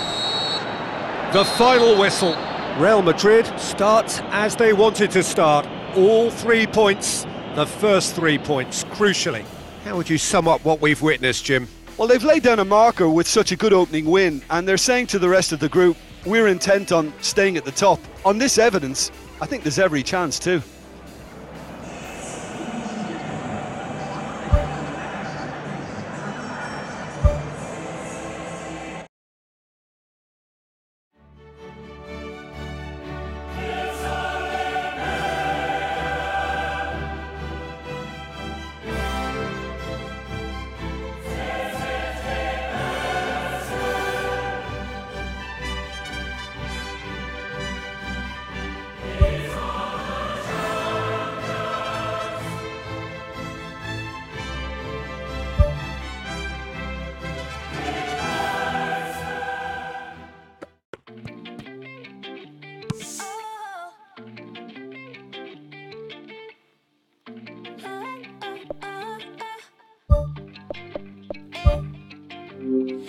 B: The final whistle. Real Madrid starts as they wanted to start. All 3 points, the first 3 points, crucially. How would you sum up what we've witnessed, Jim?
C: Well, they've laid down a marker with such a good opening win, and they're saying to the rest of the group, we're intent on staying at the top. On this evidence, I think there's every chance too.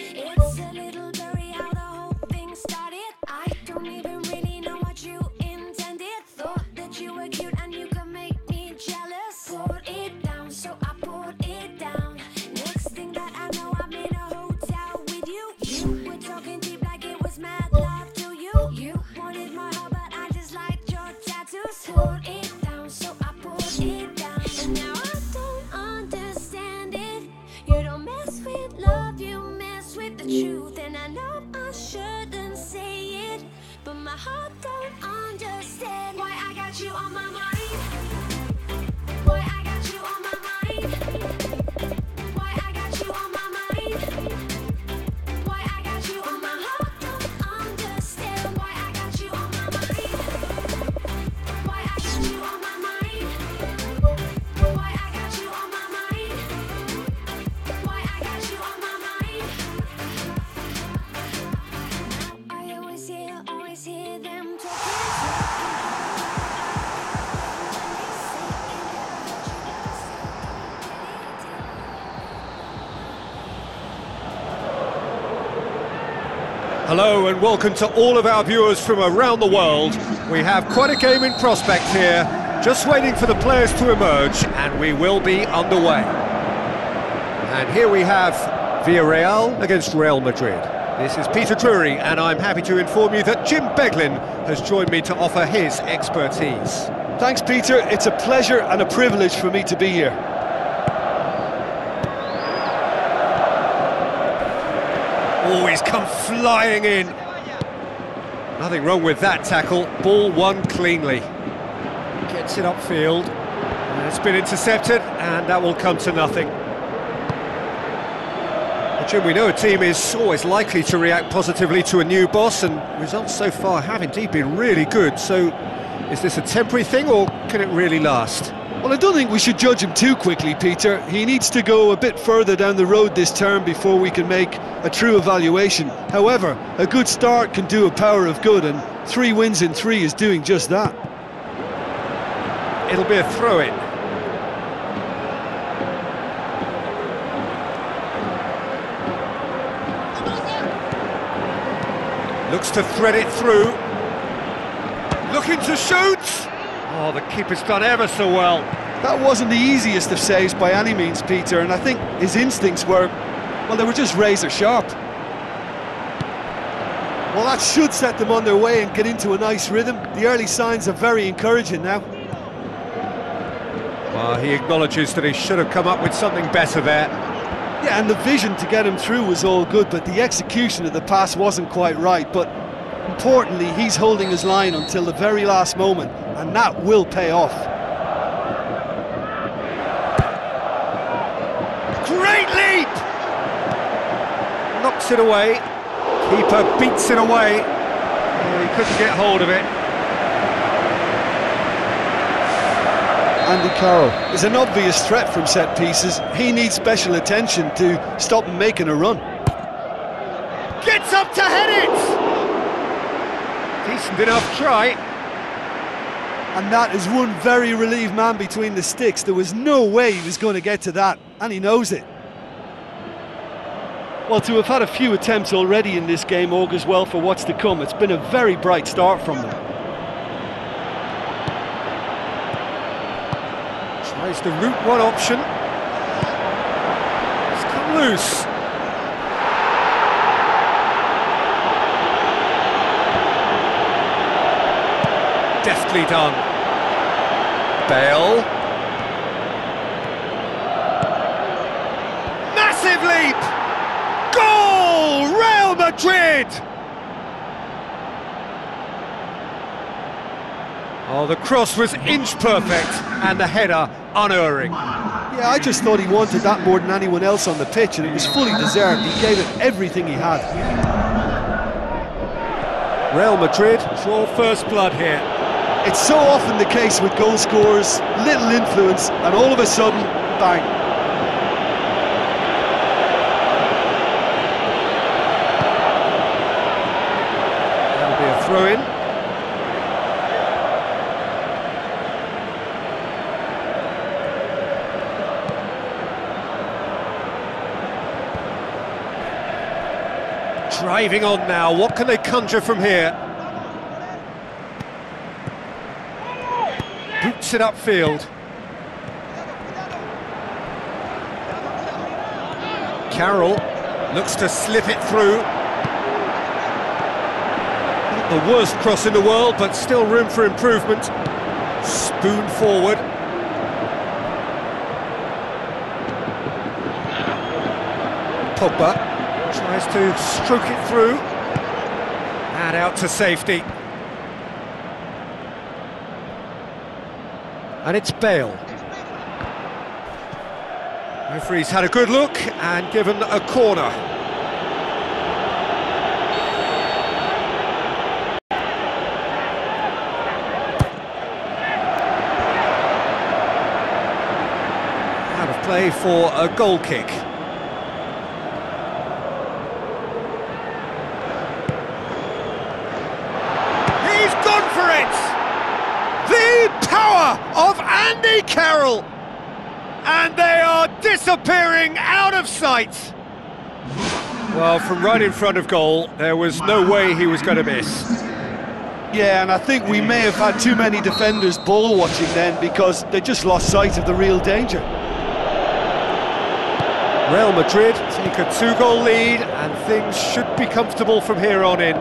D: It's a little blurry how the whole thing started. I don't even really know what you intended. Thought that you were cute and you could make me jealous. Put it down, so I put it down. Next thing that I know, I'm in a hotel with you. You were talking deep like it was mad love to you. You wanted my heart, but I just truth, and I know I shouldn't say it, but my heart don't understand why I got you on my mind. Why I got you on my mind. Why I got you on my mind. Why I got you on my heart don't understand why I got you on my mind. Why I got you on my mind. Why I got you on my mind. Why I got you on my mind. I always hear them
B: Hello and welcome to all of our viewers from around the world. We have quite a game in prospect here, just waiting for the players to emerge, and we will be underway. And here we have Villarreal against Real Madrid. This is Peter Drury, and I'm happy to inform you that Jim Beglin has joined me to offer his expertise.
C: Thanks, Peter. It's a pleasure and a privilege for me to be here.
B: Oh, he's come flying in. Nothing wrong with that tackle. Ball won cleanly. Gets it upfield. And it's been intercepted, and that will come to nothing. Well, Jim, we know a team is always likely to react positively to a new boss, and results so far have indeed been really good. So, is this a temporary thing, or can it really last?
C: Well, I don't think we should judge him too quickly, Peter. He needs to go a bit further down the road this term before we can make a true evaluation. However, a good start can do a power of good, and 3 wins in 3 is doing just that.
B: It'll be a throw-in. Looks to thread it through. Looking to shoot! Oh, the keeper's done ever so well.
C: That wasn't the easiest of saves by any means, Peter, and I think his instincts were, well, they were just razor sharp. Well, that should set them on their way and get into a nice rhythm. The early signs are very encouraging now.
B: Well, he acknowledges that he should have come up with something better there.
C: Yeah, and the vision to get him through was all good, but the execution of the pass wasn't quite right. But importantly, he's holding his line until the very last moment, and that will pay off.
B: Great leap! Knocks it away. Keeper beats it away. Oh, he couldn't get hold of it.
C: Andy Carroll is an obvious threat from set pieces. He needs special attention to stop him making a run.
B: Gets up to head it! Decent enough try.
C: And that is one very relieved man between the sticks. There was no way he was going to get to that, and he knows it. Well, to have had a few attempts already in this game augurs well for what's to come. It's been a very bright start from them.
B: Tries the route one option. It's come loose. Deftly done. Bale. Massive leap! Goal! Real Madrid! Oh, the cross was inch perfect and the header unerring.
C: Yeah, I just thought he wanted that more than anyone else on the pitch, and it was fully deserved. He gave it everything he had.
B: Real Madrid draw first blood here.
C: It's so often the case with goal scorers, little influence, and all of a sudden, bang.
B: That'll be a throw-in. Driving on now, what can they conjure from here? Boots it upfield. Carroll looks to slip it through. Not the worst cross in the world, but still room for improvement. Spoon forward. Pogba tries Tries to stroke it through. And out to safety. And it's Bale. Referee's had a good look and given a corner. Out of play for a goal kick. He's gone for it! The power of Andy Carroll! And they are disappearing out of sight. Well, from right in front of goal, there was no way he was going to miss.
C: Yeah, and I think we may have had too many defenders ball watching then because they just lost sight of the real danger.
B: Real Madrid take a 2-goal lead and things should be comfortable from here on in.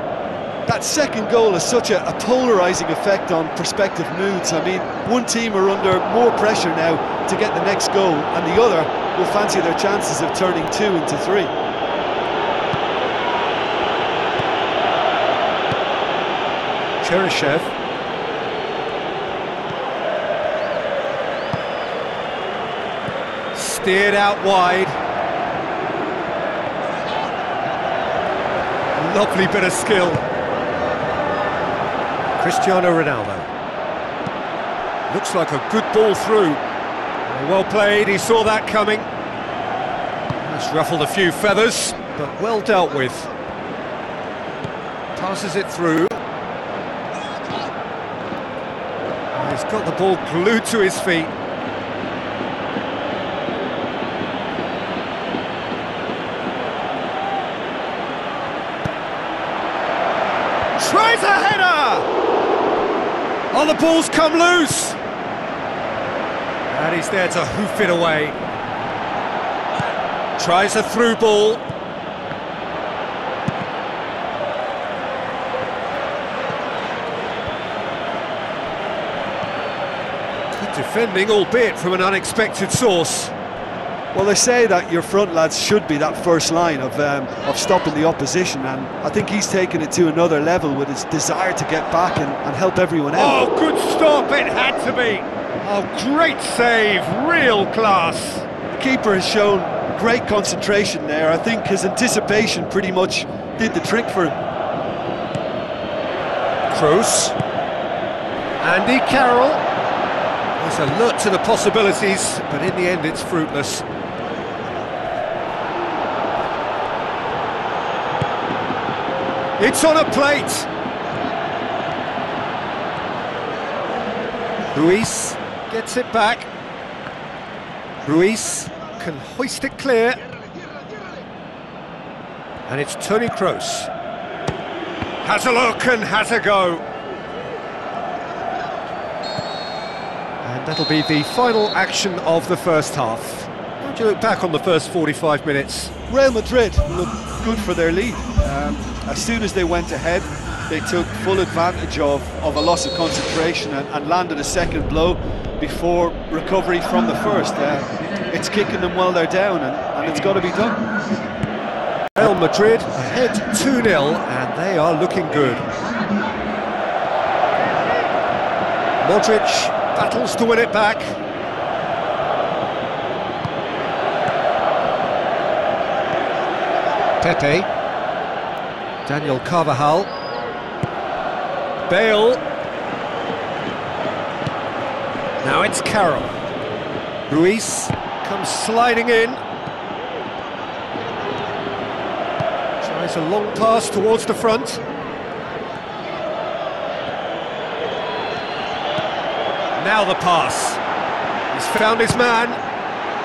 C: That second goal has such a polarising effect on prospective moods. I mean, one team are under more pressure now to get the next goal, and the other will fancy their chances of turning 2 into 3.
B: Cheryshev. Steered out wide. Lovely bit of skill. Cristiano Ronaldo. Looks like a good ball through. Well played, he saw that coming. That's ruffled a few feathers, but well dealt with. Passes it through. He's got the ball glued to his feet. Tries a header! Oh, the ball's come loose! And he's there to hoof it away. Tries a through ball. Good defending, albeit from an unexpected source.
C: Well, they say that your front lads should be that first line of stopping the opposition, and I think he's taken it to another level with his desire to get back and help everyone out.
B: Oh, good stop, it had to be! Oh, great save, real class!
C: The keeper has shown great concentration there. I think his anticipation pretty much did the trick for him.
B: Kroos. Andy Carroll. There's alert to the possibilities, but in the end it's fruitless. It's on a plate! Ruiz gets it back. Ruiz can hoist it clear. And it's Toni Kroos. Has a look and has a go. And that'll be the final action of the first half. How do you look back on the first 45 minutes?
C: Real Madrid looked good for their lead. As soon as they went ahead, they took full advantage of a loss of concentration and landed a second blow before recovery from the first. It's kicking them while they're down, and it's got to be done.
B: Real Madrid ahead 2-0, and they are looking good. Modric battles to win it back. Pepe. Daniel Carvajal. Bale. Now it's Carroll. Ruiz comes sliding in. Tries a long pass towards the front. Now the pass. He's found his man.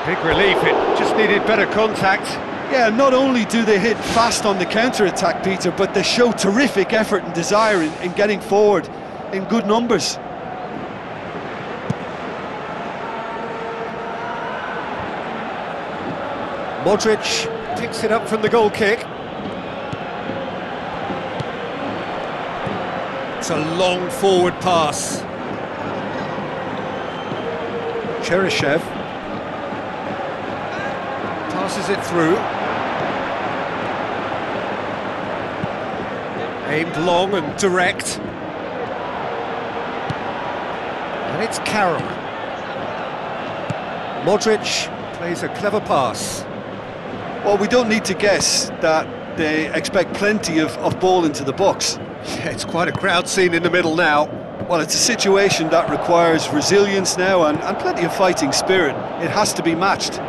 B: Big relief, it just needed better contact.
C: Yeah, not only do they hit fast on the counter-attack, Peter, but they show terrific effort and desire in getting forward in good numbers.
B: Modric picks it up from the goal kick. It's a long forward pass. Cheryshev passes it through. Aimed long and direct. And it's Carroll. Modric plays a clever pass.
C: Well, we don't need to guess that they expect plenty of ball into the box.
B: Yeah, it's quite a crowd scene in the middle now.
C: Well, it's a situation that requires resilience now and plenty of fighting spirit. It has to be matched.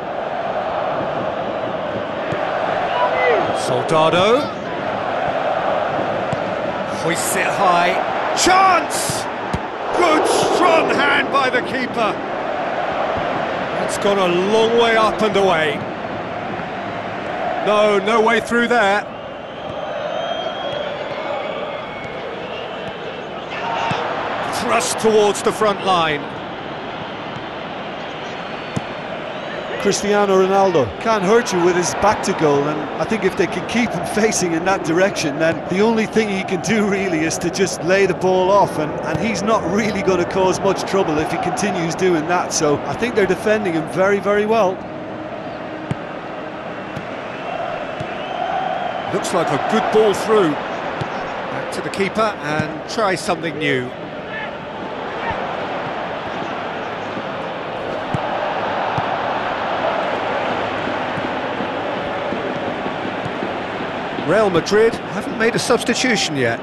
B: Soldado. Hoists it high. Chance! Good, strong hand by the keeper. That's gone a long way up and away. No way through there. Thrust towards the front line.
C: Cristiano Ronaldo can't hurt you with his back to goal, and I think if they can keep him facing in that direction, then the only thing he can do really is to just lay the ball off, and he's not really going to cause much trouble if he continues doing that. So I think they're defending him very, very well.
B: Looks like a good ball through. Back to the keeper and try something new. Real Madrid haven't made a substitution yet.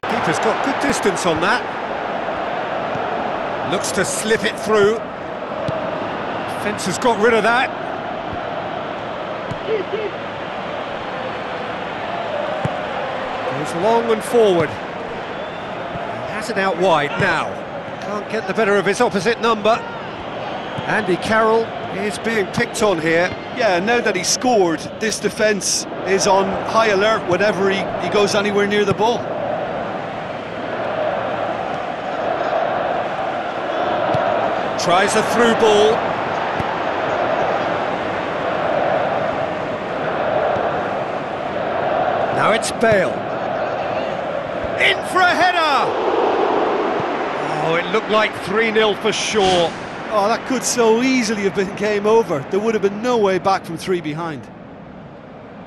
B: Keeper's got good distance on that. Looks to slip it through. Defence has got rid of that. Goes long and forward. He has it out wide now. Can't get the better of his opposite number. Andy Carroll is being picked on here.
C: Yeah, now that he's scored, this defence is on high alert whenever he goes anywhere near the ball.
B: Tries a through ball. Now it's Bale. In for a header! Oh, it looked like 3-0 for sure.
C: Oh, that could so easily have been game over. There would have been no way back from 3 behind.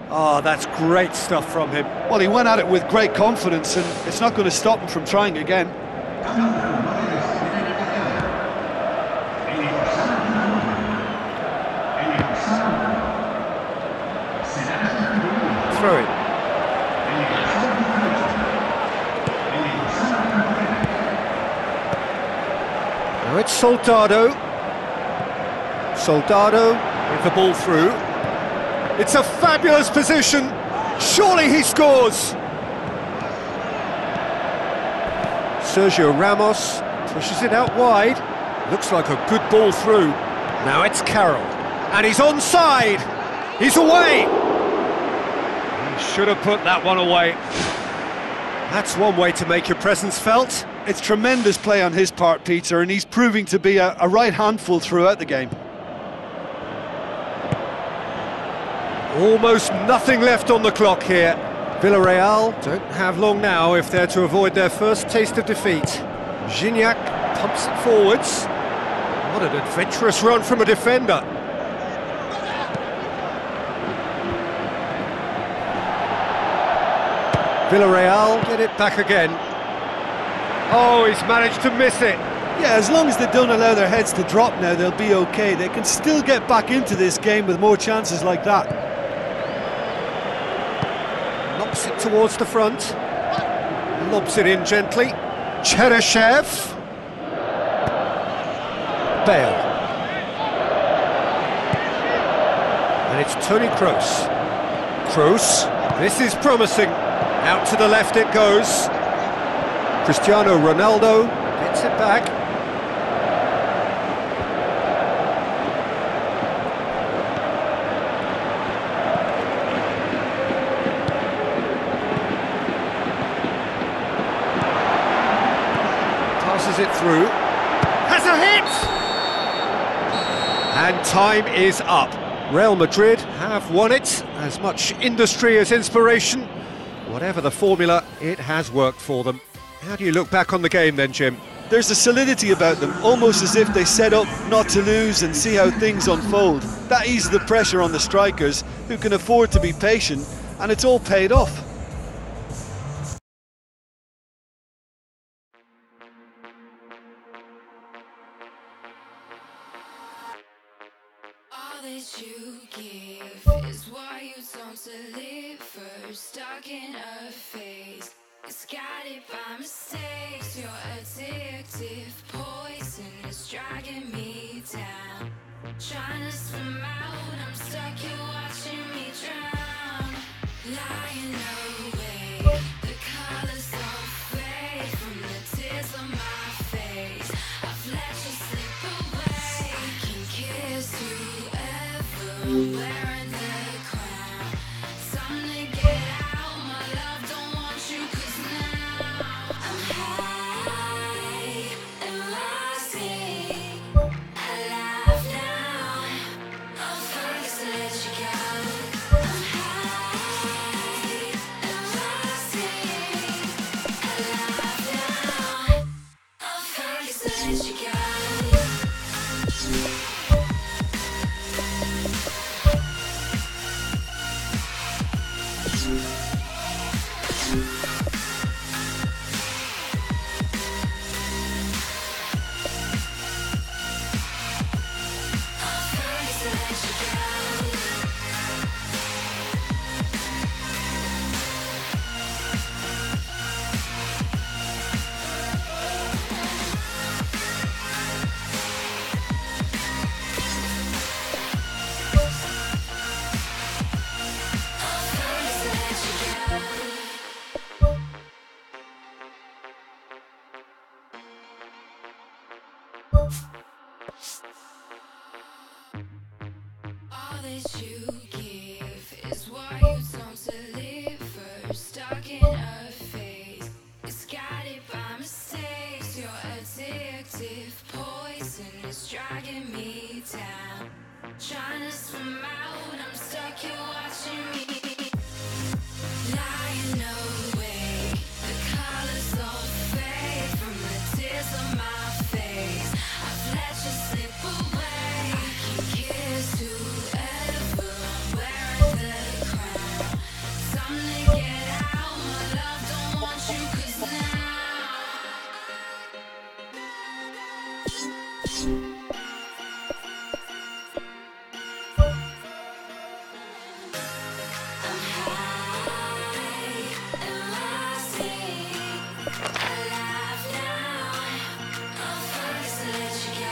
B: Oh, that's great stuff from him.
C: Well, he went at it with great confidence, and it's not going to stop him from trying again.
B: Throw it. Now it's Soldado. Soldado with the ball through. It's a fabulous position. Surely he scores. Sergio Ramos pushes it out wide. Looks like a good ball through. Now it's Carroll. And he's onside. He's away. He should have put that one away. That's one way to make your presence felt.
C: It's tremendous play on his part, Peter, and he's proving to be a right handful throughout the game.
B: Almost nothing left on the clock here. Villarreal don't have long now if they're to avoid their first taste of defeat. Gignac pumps it forwards. What an adventurous run from a defender. Villarreal get it back again. Oh, he's managed to miss it.
C: Yeah, as long as they don't allow their heads to drop now, they'll be okay. They can still get back into this game with more chances like that.
B: Knocks it towards the front. Lobs it in gently. Cheryshev. Bale. And it's Toni Kroos. Kroos. This is promising. Out to the left it goes. Cristiano Ronaldo gets it back. Passes it through. Has a hit! And time is up. Real Madrid have won it. As much industry as inspiration. Whatever the formula, it has worked for them. How do you look back on the game then, Jim?
C: there's a solidity about them, almost as if they set up not to lose and see how things unfold. That eases the pressure on the strikers, who can afford to be patient, and it's all paid off.
D: All that you give is what you don't deliver. Stuck in a phase, it's guided by mistakes. Your addictive poison is dragging me down. Trying to swim out, I'm stuck here watching me drown. Lying awake, the colors don't fade from the tears on my face. I've let you slip away. I can kiss you ever, I'm wearing the crown. Time to get out, my love, don't want you, 'cause now I'm high and rising. Alive now, I'm first to let you go. I'm high and rising. Alive now, I'm first to let you go. All that you give is what you don't deliver. Stuck in a phase, it's guided by mistakes. Your addictive poison is dragging me down. Trying to swim out, I'm stuck here watching me. Lying awake, the colors don't fade from the tears on my face. I've let you slip away. I can kiss whoever, I'm wearing the crown. Time to get out, my love, don't want you, 'cause now I'm high and rising. Alive now, I'm first to let you go.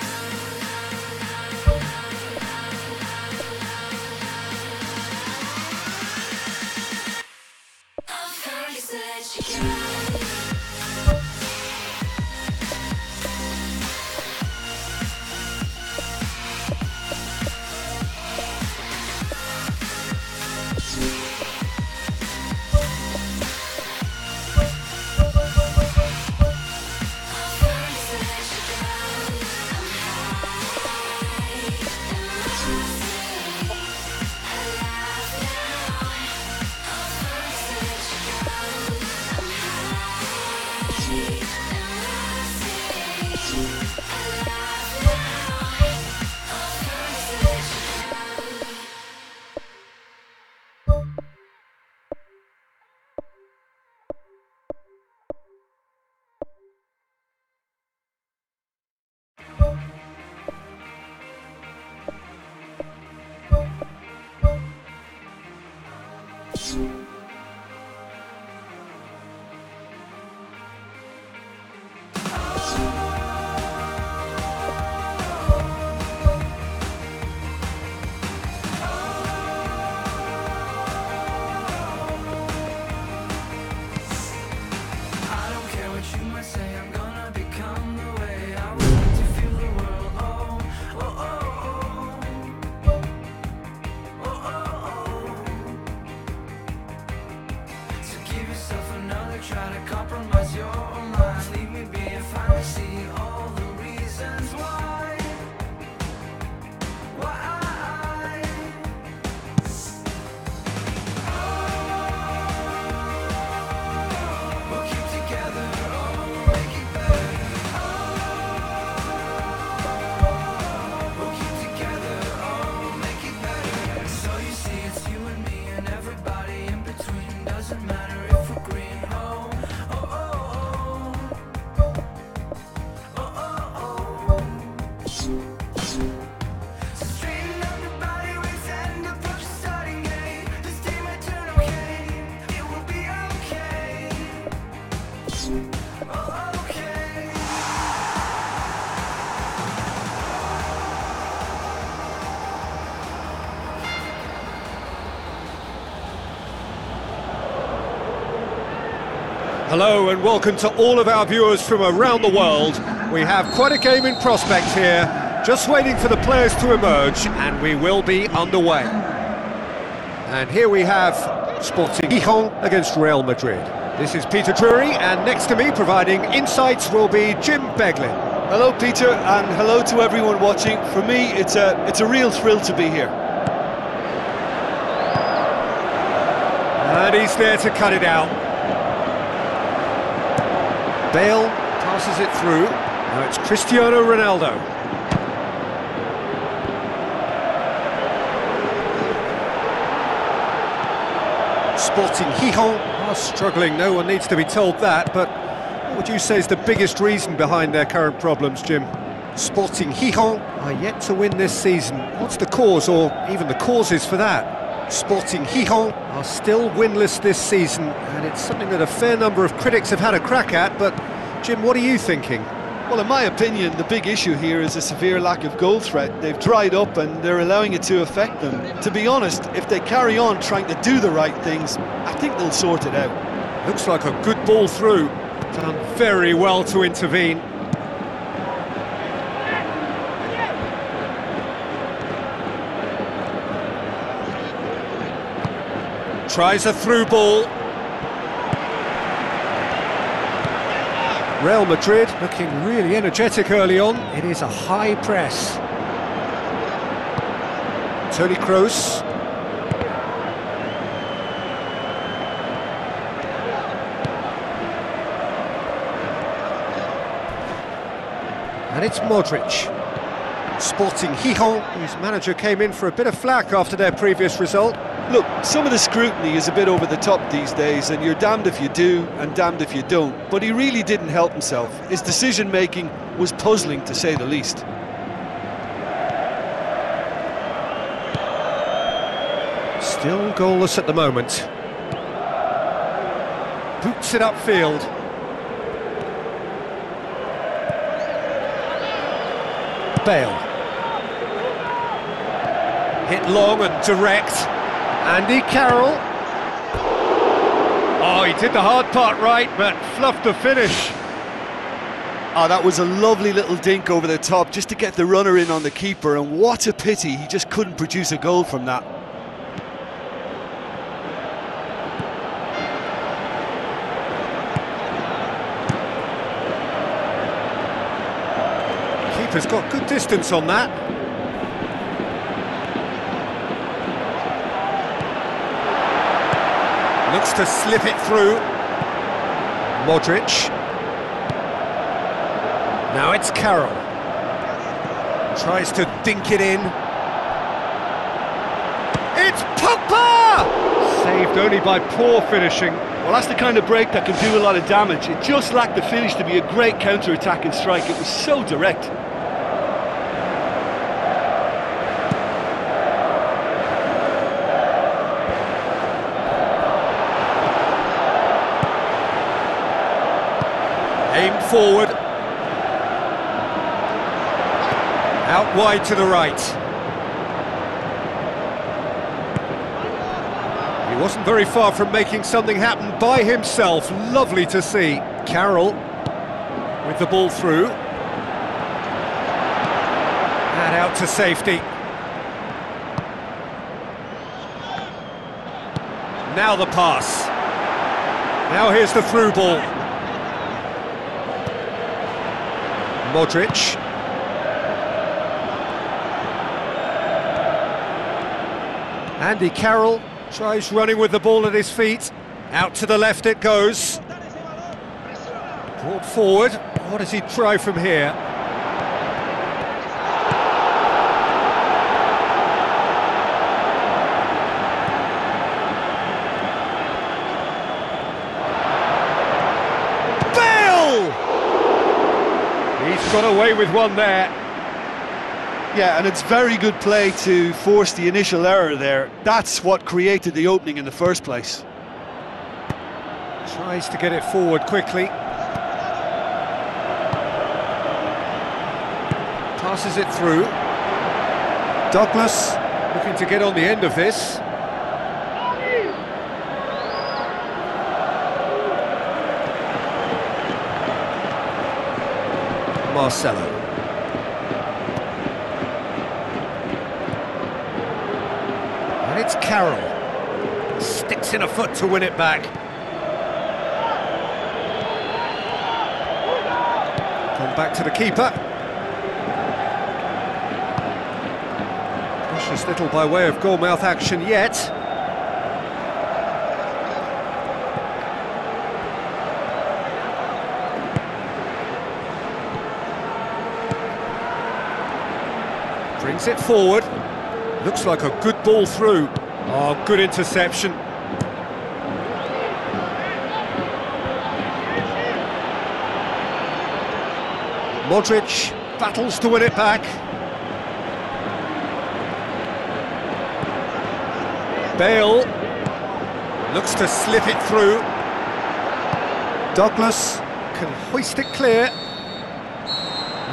D: I'm first to let you go.
A: it's you and me and everybody in between. Doesn't matter if we're green. Oh, oh, oh, oh. Oh, oh, oh. So straighten up your body, waist and approach the starting gate. This day might turn okay. It will be okay. Oh, okay.
B: Hello and welcome to all of our viewers from around the world. We have quite a game in prospect here, just waiting for the players to emerge, and we will be underway. And here we have Sporting Gijón against Real Madrid. This is Peter Drury, and next to me providing insights will be Jim Beglin.
C: Hello, Peter, and hello to everyone watching. For me, it's a real thrill to be here.
B: And he's there to cut it out. Bale passes it through. Now it's Cristiano Ronaldo. Sporting Gijón are struggling, no one needs to be told that, but what would you say is the biggest reason behind their current problems, Jim? Sporting Gijón are yet to win this season. What's the cause, or even the causes for that? Sporting Gijón are still winless this season, and it's something that a fair number of critics have had a crack at, but Jim, what are you thinking?
C: Well, in my opinion, the big issue here is a severe lack of goal threat. They've dried up and they're allowing it to affect them. To be honest, if they carry on trying to do the right things, I think they'll sort it out.
B: Looks like a good ball through. Done very well to intervene. Tries a through ball. Real Madrid looking really energetic early on. It is a high press. Toni Kroos. And it's Modric. Sporting Gijón, whose manager came in for a bit of flack after their previous result.
C: Look, some of the scrutiny is a bit over the top these days, and you're damned if you do and damned if you don't. But he really didn't help himself. His decision-making was puzzling, to say the least.
B: Still goalless at the moment. Boots it upfield. Bale. Hit long and direct. Andy Carroll. Oh, he did the hard part right, but fluffed the finish.
C: Oh, that was a lovely little dink over the top just to get the runner in on the keeper, and what a pity he just couldn't produce a goal from that.
B: Keeper's got good distance on that. Looks to slip it through. Modric. Now it's Carroll. Tries to dink it in. It's Pogba! Saved only by poor finishing.
C: Well, that's the kind of break that can do a lot of damage. It just lacked the finish to be a great counter-attacking strike. It was so direct.
B: Aimed forward. Out wide to the right. He wasn't very far from making something happen by himself. Lovely to see. Carroll with the ball through. And out to safety. Now the pass. Now here's the through ball. Modric. Andy Carroll tries running with the ball at his feet. Out to the left it goes. Brought forward. What does he try from here? got away with one there.
C: Yeah, and it's very good play to force the initial error there. That's what created the opening in the first place.
B: Tries to get it forward quickly. Passes it through. Douglas looking to get on the end of this. Marcelo. And it's Carroll. Sticks in a foot to win it back. Come back to the keeper. Precious little by way of goal-mouth action yet. Brings it forward. Looks like a good ball through. Oh, good interception. Modric battles to win it back. Bale looks to slip it through. Douglas can hoist it clear.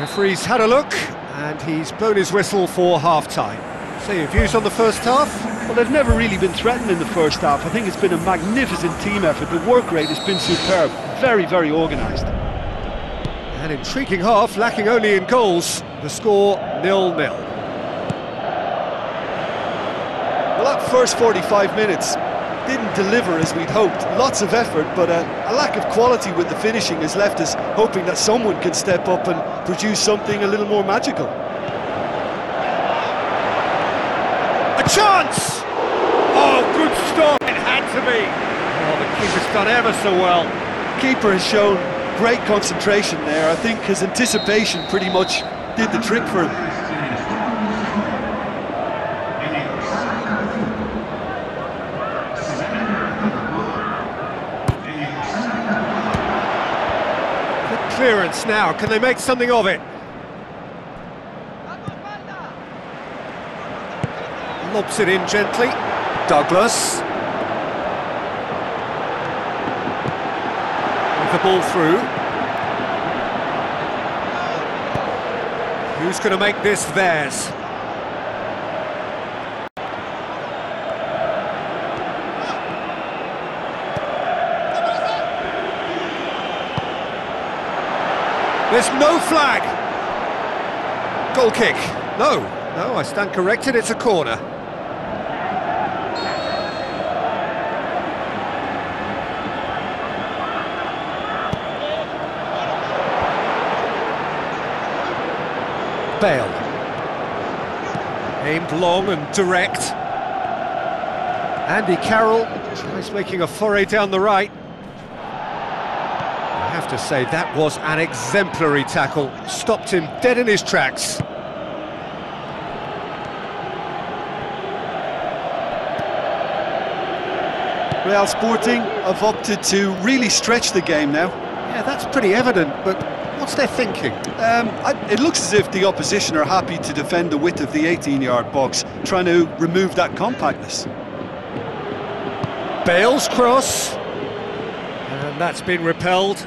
B: Referee's had a look and he's blown his whistle for half-time. So your views on the first half?
C: Well, they've never really been threatened in the first half. I think it's been a magnificent team effort. The work rate has been superb. Very, very organised.
B: An intriguing half, lacking only in goals. The score 0-0.
C: Well, that first 45 minutes didn't deliver as we'd hoped. Lots of effort, but a lack of quality with the finishing has left us hoping that someone can step up and produce something a little more magical.
B: A chance! Oh, good stop. It had to be. Oh, the keeper's done ever so well.
C: Keeper has shown great concentration there. I think his anticipation pretty much did the trick for him.
B: Good clearance now. Can they make something of it? Lobs it in gently. Douglas. With the ball through. Who's going to make this theirs? There's no flag. Goal kick. No, I stand corrected, it's a corner. Bale. Aimed long and direct. Andy Carroll tries making a foray down the right. I have to say that was an exemplary tackle. Stopped him dead in his tracks.
C: Real Sporting have opted to really stretch the game now.
B: Yeah, that's pretty evident, but what's their thinking?
C: It looks as if the opposition are happy to defend the width of the 18-yard box, trying to remove that compactness.
B: Bale's cross, and that's been repelled.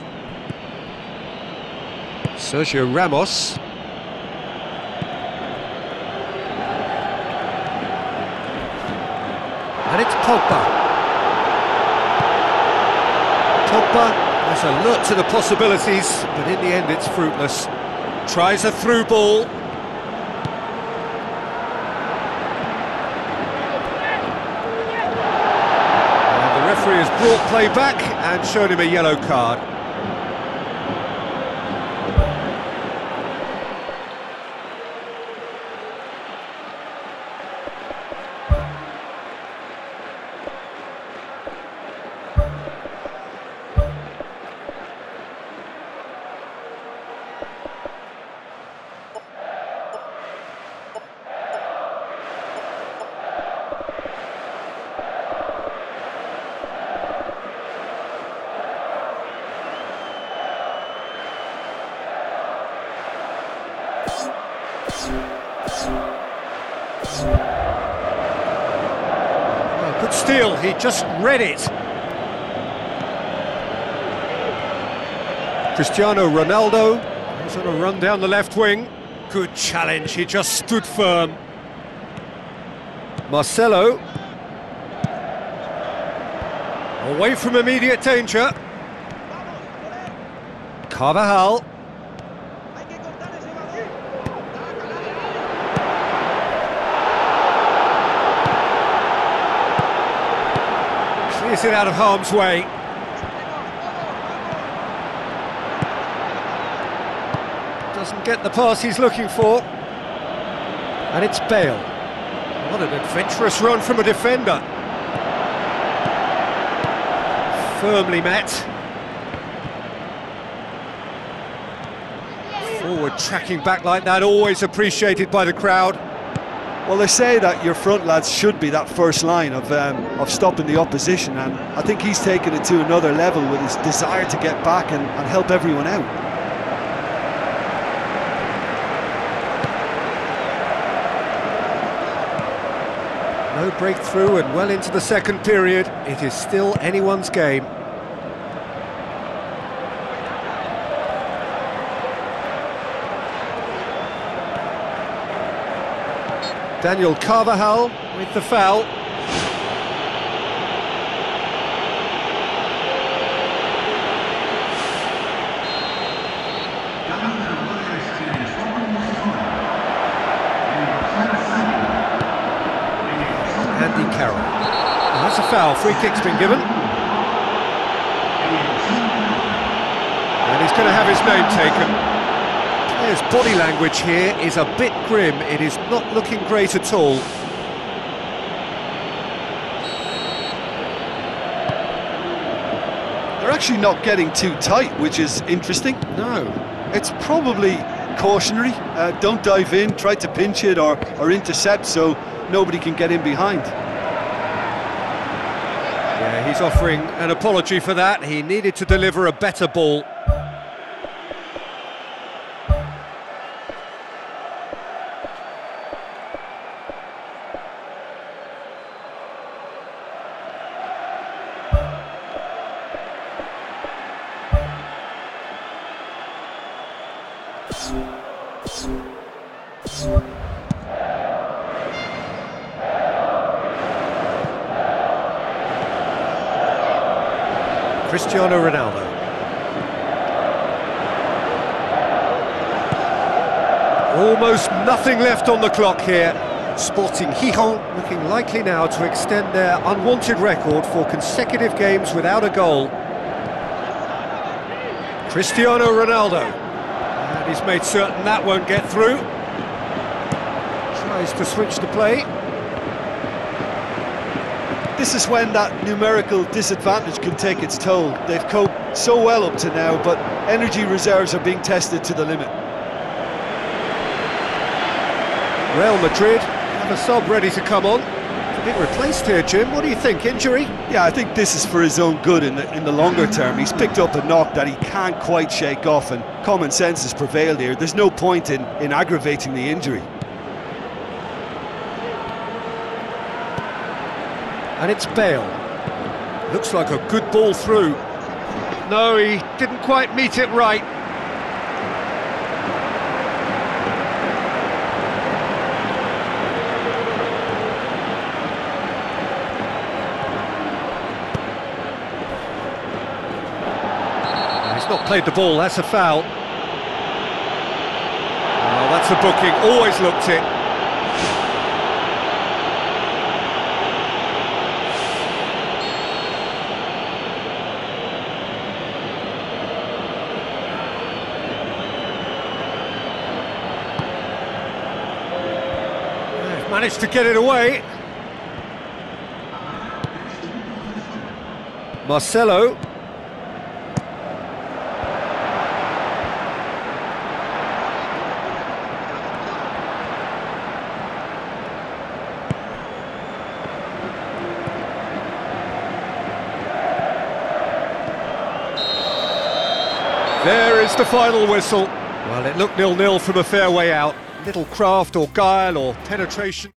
B: Sergio Ramos. And it's Pogba. Pogba has alert to the possibilities, but in the end it's fruitless. Tries a through ball. And the referee has brought play back and shown him a yellow card. steal, he just read it. Cristiano Ronaldo is on a run down the left wing. Good challenge, he just stood firm. Marcelo. Away from immediate danger. Carvajal. Clears it out of harm's way. Doesn't get the pass he's looking for. And it's Bale. What an adventurous run from a defender. Firmly met. Forward tracking back like that, always appreciated by the crowd.
C: Well, they say that your front lads should be that first line of stopping the opposition, and I think he's taken it to another level with his desire to get back and help everyone out.
B: No breakthrough and well into the second period. It is still anyone's game. Daniel Carvajal with the foul. Andy Carroll. And that's a foul. Free kick's been given. And he's going to have his name taken. His body language here is a bit grim. It is not looking great at all.
C: They're actually not getting too tight, which is interesting.
B: No.
C: It's probably cautionary. Don't dive in, try to pinch it or intercept so nobody can get in behind.
B: Yeah, he's offering an apology for that. He needed to deliver a better ball. Cristiano Ronaldo. Almost nothing left on the clock here. Sporting Gijón looking likely now to extend their unwanted record for consecutive games without a goal. Cristiano Ronaldo. And he's made certain that won't get through. Tries to switch the play.
C: This is when that numerical disadvantage can take its toll. They've coped so well up to now, but energy reserves are being tested to the limit.
B: Real Madrid have a sub ready to come on. A bit replaced here, Jim. What do you think? Injury?
C: Yeah, I think this is for his own good in the longer term. He's picked up a knock that he can't quite shake off, and common sense has prevailed here. There's no point in aggravating the injury.
B: And it's Bale. Looks like a good ball through. No, he didn't quite meet it right. He's not played the ball, that's a foul. Oh, that's a booking, always looked it. Managed to get it away. Marcelo. There is the final whistle. Well, it looked 0-0 from a fair way out. Little craft or guile or penetration.